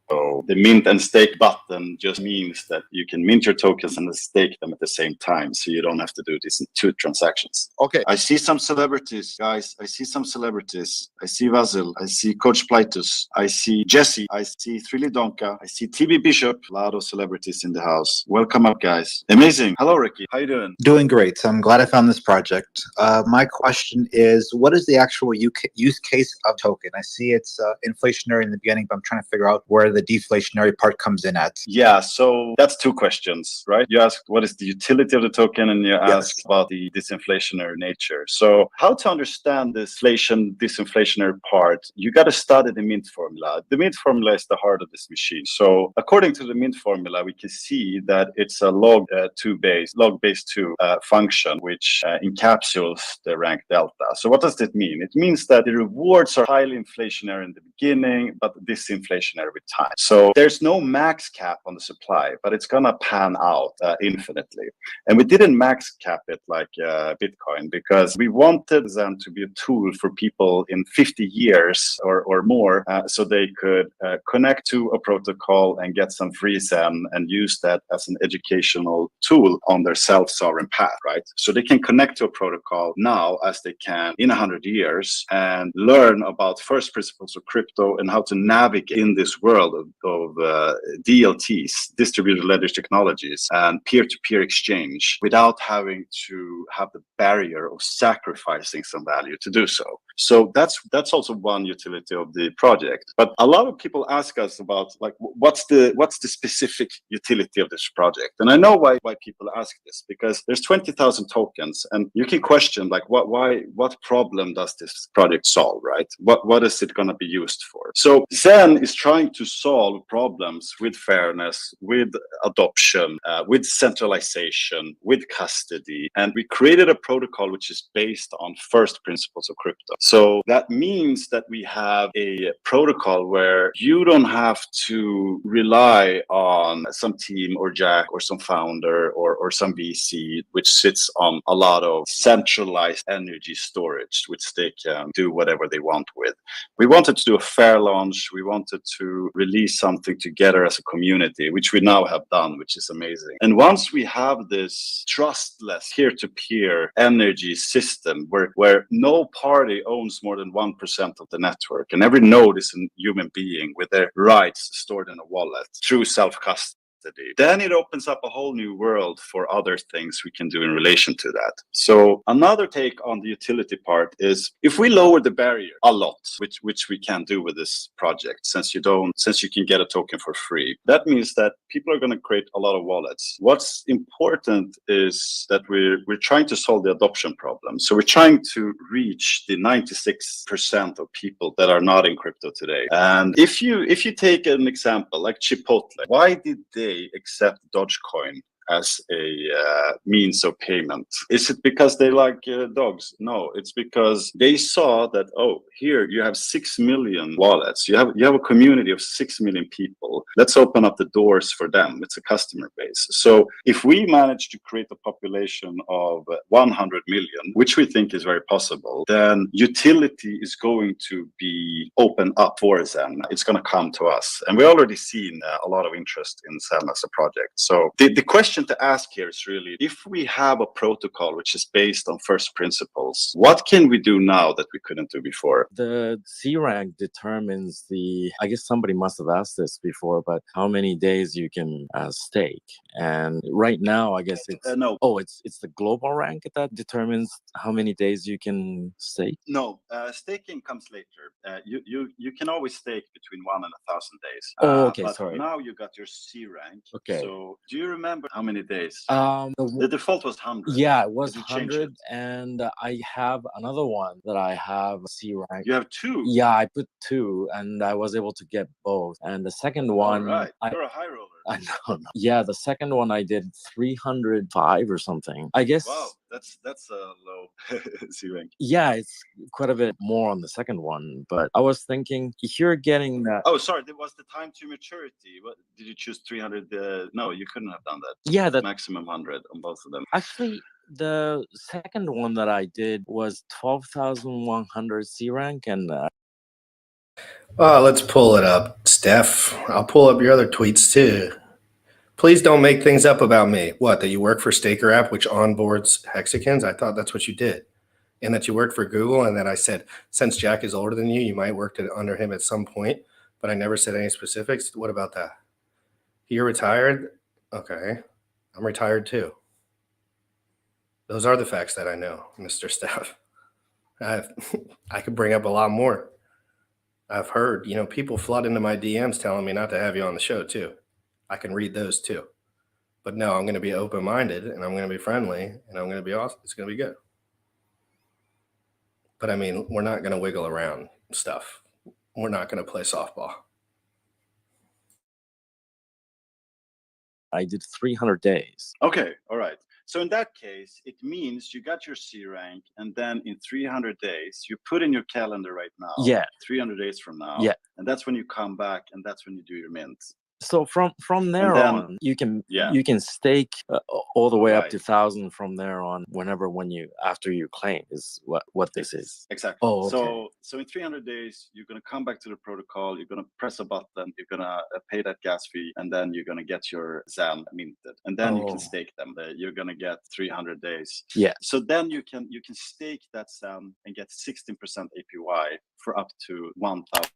So the mint and stake button just means that you can mint your tokens and stake them at the same time, so you don't have to do this in 2 transactions. Okay. I see some celebrities, guys. I see some celebrities. I see Vasil. I see Coach Plitus. I see Jesse. I see Thrilly Donka. I see TB Bishop. A lot of celebrities in the house. Welcome up, guys. Amazing. Hello, Ricky. How you doing? Doing great. I'm glad I found this project. My question is, what is the actual use case of token? I see it's inflationary in the beginning, but I'm trying to figure out where the deflationary part comes in at. Yeah, so that's 2 questions, right? You asked what is the utility of the token, and you asked about the disinflationary nature. So how to understand this disinflationary part, you got to study the mint formula. The mint formula is the heart of this machine. So according to the mint formula, we can see that it's a log-based 2 function, which encapsulates the rank delta. So what does that mean? It means that the rewards are highly inflationary in the beginning, but disinflationary with time. So there's no max cap on the supply, but it's going to pan out infinitely. And we didn't max cap it like Bitcoin, because we wanted Zen to be a tool for people in 50 years or more, so they could connect to a protocol and get some free Zen and use that as an educational tool on their self-sovereign path, right? So they can connect to a protocol now as they can in 100 years and learn about first principles of crypto and how to navigate in this world of DLTs, distributed ledger technologies, and peer-to-peer exchange without having to have the barrier of sacrificing some value to do so. So that's also one utility of the project. But a lot of people ask us about like what's the specific utility of this project, and I know why people ask this, because there's 20,000 tokens, and you can question like what problem does this project solve, right? What is it going to be used for? So Zen is trying to solve problems with fairness, with adoption, with centralization, with custody, and we created a protocol which is based on first principles of crypto. So that means that we have a protocol where you don't have to rely on some team or Jack or some founder or some VC which sits on a lot of centralized energy storage which they can do whatever they want with. We wanted to do a fair launch. We wanted to release something together as a community, which we now have done, which is amazing. And once we have this trustless peer-to-peer energy system where no party owns more than 1% of the network, and every node is a human being with their rights stored in a wallet through self-custody, then it opens up a whole new world for other things we can do in relation to that. So another take on the utility part is if we lower the barrier a lot, which we can do with this project, since you can get a token for free, that means that people are going to create a lot of wallets. What's important is that we're trying to solve the adoption problem. So we're trying to reach the 96% of people that are not in crypto today. And if you take an example like Chipotle, why did they accept Dogecoin as a means of payment? Is it because they like dogs? No, it's because they saw that, oh, here you have 6 million wallets. You have a community of 6 million people. Let's open up the doors for them. It's a customer base. So if we manage to create a population of 100 million, which we think is very possible, then utility is going to be open up for Zen. It's going to come to us. And we've already seen a lot of interest in Zen as a project. So the question to ask here is really, if we have a protocol which is based on first principles, what can we do now that we couldn't do before? The C rank determines I guess somebody must have asked this before, but how many days you can stake. And right now, I guess it's no. Oh, it's the global rank that determines how many days you can stake. No, staking comes later. You can always stake between 1 and 1,000 days. Oh, okay, but sorry. now you got your C rank. Okay. So do you remember how many days? The default was 100. Yeah, it was Did you change 100, it? and I have another one that I have C rank. You have 2? Yeah, I put 2, and I was able to get both. And the second one, All right. You're a high roller. I know. Yeah, the second one I did 305 or something. I guess. Wow, that's a low C rank. Yeah, it's quite a bit more on the second one. But I was thinking, if you're getting that. Oh, sorry. There was the time to maturity. What did you choose? 300? No, you couldn't have done that. Yeah, that maximum 100 on both of them. Actually, the second one that I did was 12,100 C rank, and let's pull it up, Steph. I'll pull up your other tweets too. Please don't make things up about me. What, that you work for Staker app, which onboards hexagons? I thought that's what you did. And that you worked for Google, and then I said, since Jack is older than you might work under him at some point, but I never said any specifics. What about that? You're retired? Okay. I'm retired too. Those are the facts that I know, Mr. Steph. I could bring up a lot more. I've heard, people flood into my DMs telling me not to have you on the show too. I can read those too. But no, I'm going to be open-minded, and I'm going to be friendly, and I'm going to be awesome. It's going to be good. But I mean, we're not going to wiggle around stuff. We're not going to play softball. I did 300 days. Okay, all right. So in that case, it means you got your C rank, and then in 300 days, you put in your calendar right now. Yeah. 300 days from now. Yeah. And that's when you come back, and that's when you do your mint. So from there on, you can stake all the way up to 1,000 from there on. After you claim is what this is. Exactly. Oh, okay. So in 300 days, you're gonna come back to the protocol. You're gonna press a button. You're gonna pay that gas fee, and then you're gonna get your ZAM minted, and then you can stake them. You're gonna get 300 days. Yeah. So then you can stake that ZAM and get 16% APY for up to 1,000.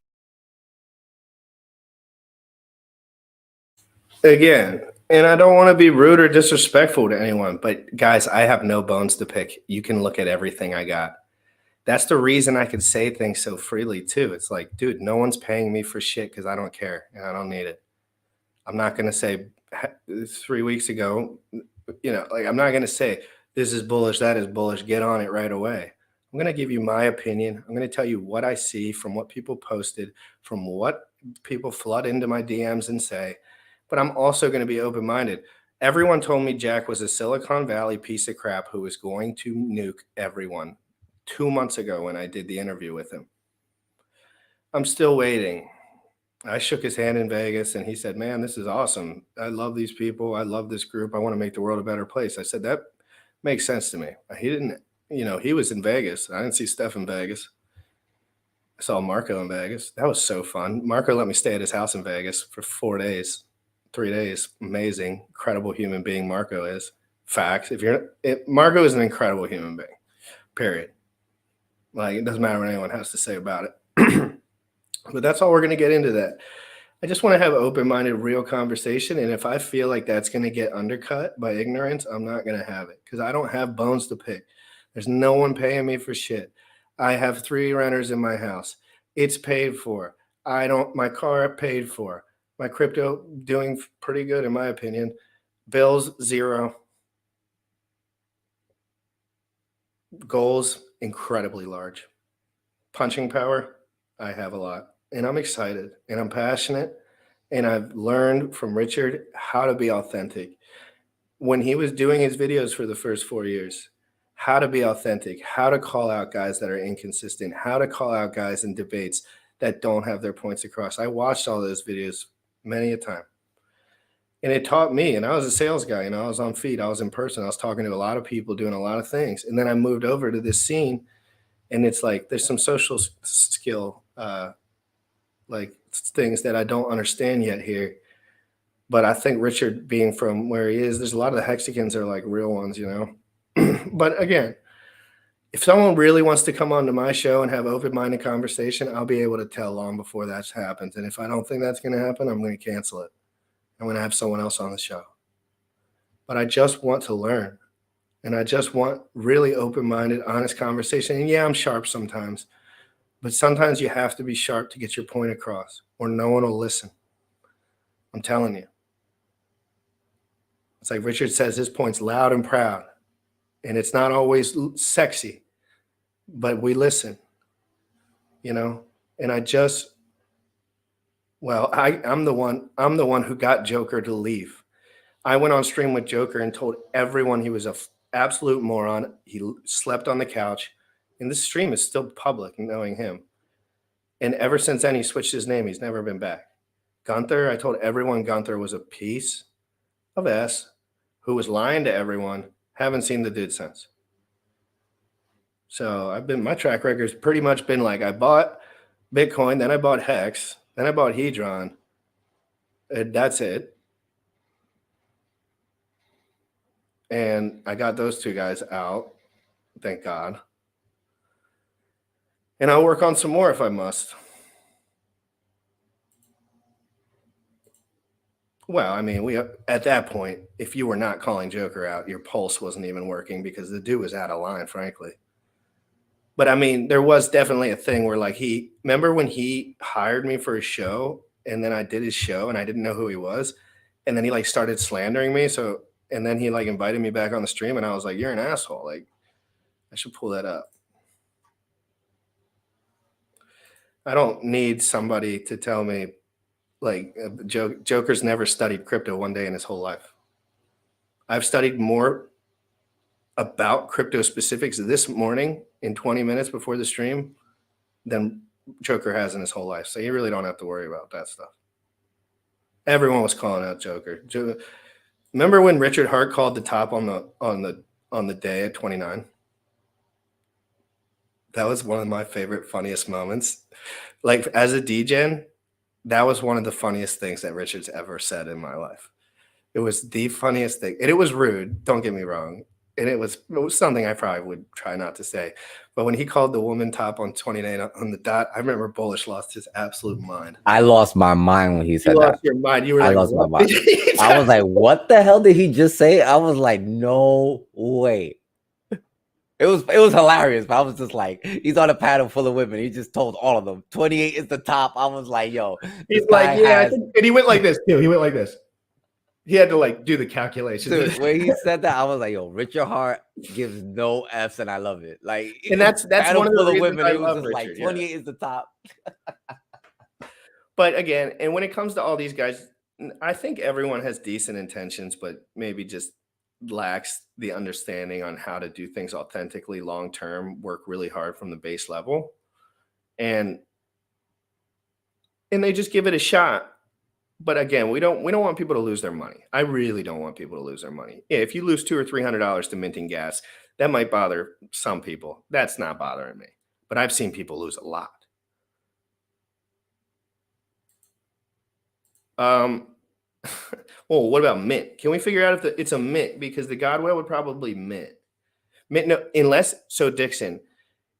Again, and I don't want to be rude or disrespectful to anyone, but guys, I have no bones to pick. You can look at everything I got. That's the reason I could say things so freely too. It's like, dude, no one's paying me for shit because I don't care and I don't need it. I'm not going to say 3 weeks ago, like I'm not going to say this is bullish, that is bullish, get on it right away. I'm going to give you my opinion. I'm going to tell you what I see from what people posted, from what people flood into my DMs and say, but I'm also going to be open-minded. Everyone told me Jack was a Silicon Valley piece of crap who was going to nuke everyone 2 months ago when I did the interview with him. I'm still waiting. I shook his hand in Vegas and he said, man, this is awesome. I love these people. I love this group. I want to make the world a better place. I said, that makes sense to me. He didn't, he was in Vegas. I didn't see Steph in Vegas. I saw Marco in Vegas. That was so fun. Marco let me stay at his house in Vegas for 4 days, 3 days. Amazing, incredible human being Marco is. Facts. Marco is an incredible human being, period. Like, it doesn't matter what anyone has to say about it. But that's all we're going to get into that. I just want to have open-minded, real conversation. And if I feel like that's going to get undercut by ignorance, I'm not going to have it because I don't have bones to pick. There's no one paying me for shit. I have 3 renters in my house. It's paid for. My car paid for. My crypto doing pretty good in my opinion. Bills, 0. Goals, incredibly large. Punching power, I have a lot. And I'm excited and I'm passionate. And I've learned from Richard how to be authentic. When he was doing his videos for the first 4 years, how to be authentic, how to call out guys that are inconsistent, how to call out guys in debates that don't have their points across. I watched all those videos many a time. And it taught me, and I was a sales guy, I was on feed, I was in person, I was talking to a lot of people, doing a lot of things. And then I moved over to this scene, and it's like there's some social skill like things that I don't understand yet here. But I think Richard being from where he is, there's a lot of the Hexicans are like real ones, But again, if someone really wants to come onto my show and have open-minded conversation, I'll be able to tell long before that happens. And if I don't think that's going to happen, I'm going to cancel it. I'm going to have someone else on the show. But I just want to learn. And I just want really open-minded, honest conversation. And yeah, I'm sharp sometimes. But sometimes you have to be sharp to get your point across, or no one will listen. I'm telling you. It's like Richard says, his point's loud and proud. And it's not always sexy, but we listen, And I just, I'm the one who got Joker to leave. I went on stream with Joker and told everyone he was an absolute moron. He slept on the couch. And this stream is still public, knowing him. And ever since then, he switched his name. He's never been back. Gunther, I told everyone Gunther was a piece of S who was lying to everyone. Haven't seen the dude since. So my track record's pretty much been like, I bought Bitcoin, then I bought Hex, then I bought Hedron. And that's it. And I got those 2 guys out. Thank God. And I'll work on some more if I must. Well, I mean, at that point, if you were not calling Joker out, your pulse wasn't even working because the dude was out of line, frankly. But I mean, there was definitely a thing where remember when he hired me for a show and then I did his show and I didn't know who he was. And then he started slandering me. And then he invited me back on the stream and I was like, you're an asshole. I should pull that up. I don't need somebody to tell me Joker's never studied crypto one day in his whole life. I've studied more about crypto specifics this morning in 20 minutes before the stream than Joker has in his whole life. So you really don't have to worry about that stuff. Everyone was calling out Joker. Remember when Richard Hart called the top on the day at 29? That was one of my favorite, funniest moments. As a DJ, that was one of the funniest things that Richard's ever said in my life. It was the funniest thing. And it was rude, don't get me wrong. And it was something I probably would try not to say. But when he called the woman top on 29 on the dot, I remember Bullish lost his absolute mind. I lost my mind when he said you that. Lost your mind. You were I lost my mind. I was like, what the hell did he just say? I was like, no way. It was hilarious, but I was just like, he's on a panel full of women. He just told all of them 28 is the top. I was like, yo, he's like, yeah, and he went like this too. He went like this. He had to like do the calculations. Dude, when he said that, I was like, yo, Richard Hart gives no F's, and I love it. Like, and that's one of the reasons I love Richard. Like 28 is the top. But again, and when it comes to all these guys, I think everyone has decent intentions, but maybe just lacks the understanding on how to do things authentically long term, work really hard from the base level, and they just give it a shot. But again, we don't want people to lose their money. I really don't want people to lose their money. Yeah, if you lose $200 or $300 to minting gas, that might bother some people. That's not bothering me. But I've seen people lose a lot. Well, what about mint? Can we figure out if it's a mint? Because the Godwell would probably mint. No, unless, so Dixon,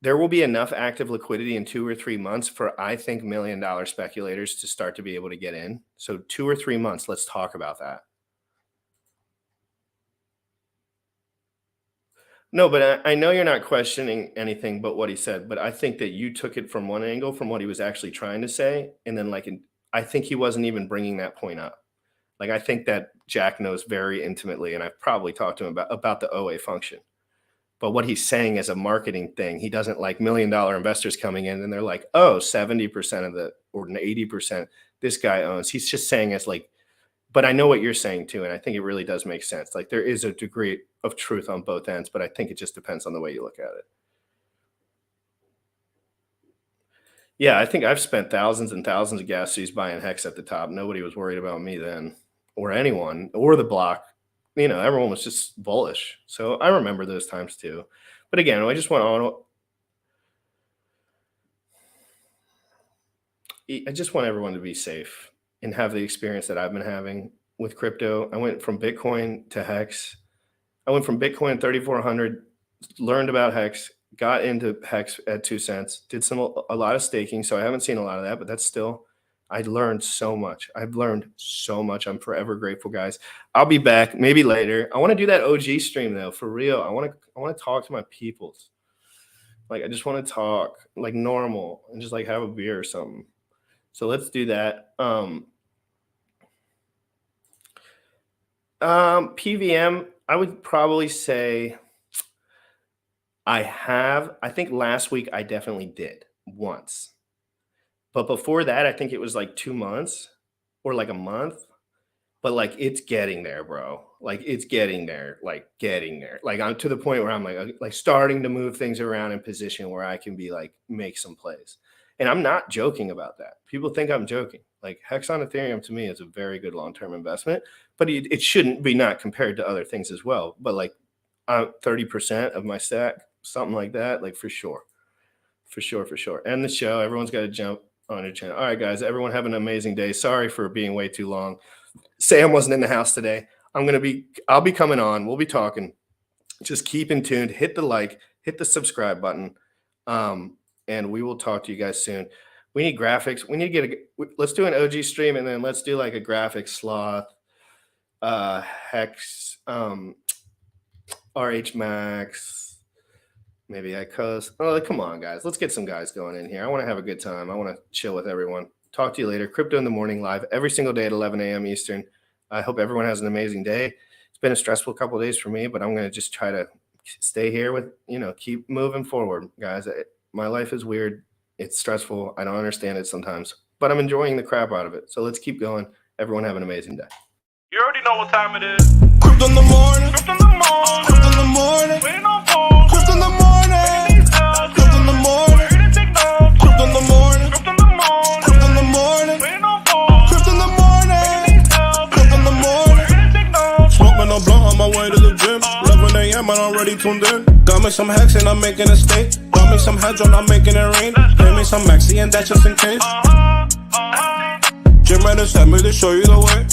there will be enough active liquidity in 2 or 3 months for, I think, $1 million speculators to start to be able to get in. So 2 or 3 months, let's talk about that. No, but I know you're not questioning anything but what he said, but I think that you took it from one angle, from what he was actually trying to say. And then I think he wasn't even bringing that point up. Like, I think that Jack knows very intimately, and I've probably talked to him about the OA function. But what he's saying is a marketing thing. He doesn't like $1 million investors coming in and they're like, oh, 70% of the, or 80% this guy owns. He's just saying it's like, but I know what you're saying too. And I think it really does make sense. Like, there is a degree of truth on both ends, but I think it just depends on the way you look at it. Yeah, I think I've spent thousands and thousands of gas fees buying Hex at the top. Nobody was worried about me then, or anyone, or the block. You know, everyone was just bullish. So I remember those times too. But again, I just want everyone to be safe and have the experience that I've been having with crypto. I went from Bitcoin to Hex. I went from Bitcoin 3,400, learned about Hex, got into Hex at 2 cents, did a lot of staking. So I haven't seen a lot of that, but that's still, I learned so much. I've learned so much. I'm forever grateful, guys. I'll be back maybe later. I want to do that OG stream though, for real. I want to talk to my peoples. Like, I just want to talk like normal and just like have a beer or something. So let's do that. PVM, I would probably say I think last week I definitely did once. But before that, I think it was like 2 months or like a month. But like, it's getting there, bro. Like, it's getting there, like getting there. Like, I'm to the point where I'm like starting to move things around in position where I can be like, make some plays. And I'm not joking about that. People think I'm joking. Like, Hex on Ethereum to me is a very good long-term investment, but it shouldn't be not compared to other things as well. But like 30% of my stack, something like that, like for sure. For sure. End the show. Everyone's got to jump on your channel. All right, guys, everyone have an amazing day. Sorry for being way too long. Sam wasn't in the house today. I'll be coming on. We'll be talking. Just keep in tuned. Hit the like, hit the subscribe button. And we will talk to you guys soon. We need graphics. We need to let's do an OG stream, and then let's do like a graphic sloth, Hex, RH Max, maybe ICOS. Oh, come on, guys. Let's get some guys going in here. I want to have a good time. I want to chill with everyone. Talk to you later. Crypto in the Morning live every single day at 11 a.m. Eastern. I hope everyone has an amazing day. It's been a stressful couple of days for me, but I'm going to just try to stay here with, keep moving forward, guys. My life is weird. It's stressful. I don't understand it sometimes, but I'm enjoying the crap out of it. So let's keep going. Everyone have an amazing day. You already know what time it is. Crypto in the morning. Crypto in the morning. Crypto in the morning. Waiting on phone. Crypto in the morning. Crypto in the morning. Crypto in the morning. Crypto in the morning. Crypto in the morning. Waiting on phone. Crypto in the morning. Crypto in the morning. Smoking a blunt on my way to the gym. 11 a.m. I'm already tuned in. Got me some Hex and I'm making a stake. Got me some hedge I'm making it rain. Pay me some Maxi and that's just in case. Jim Reddit sent me to show you the way.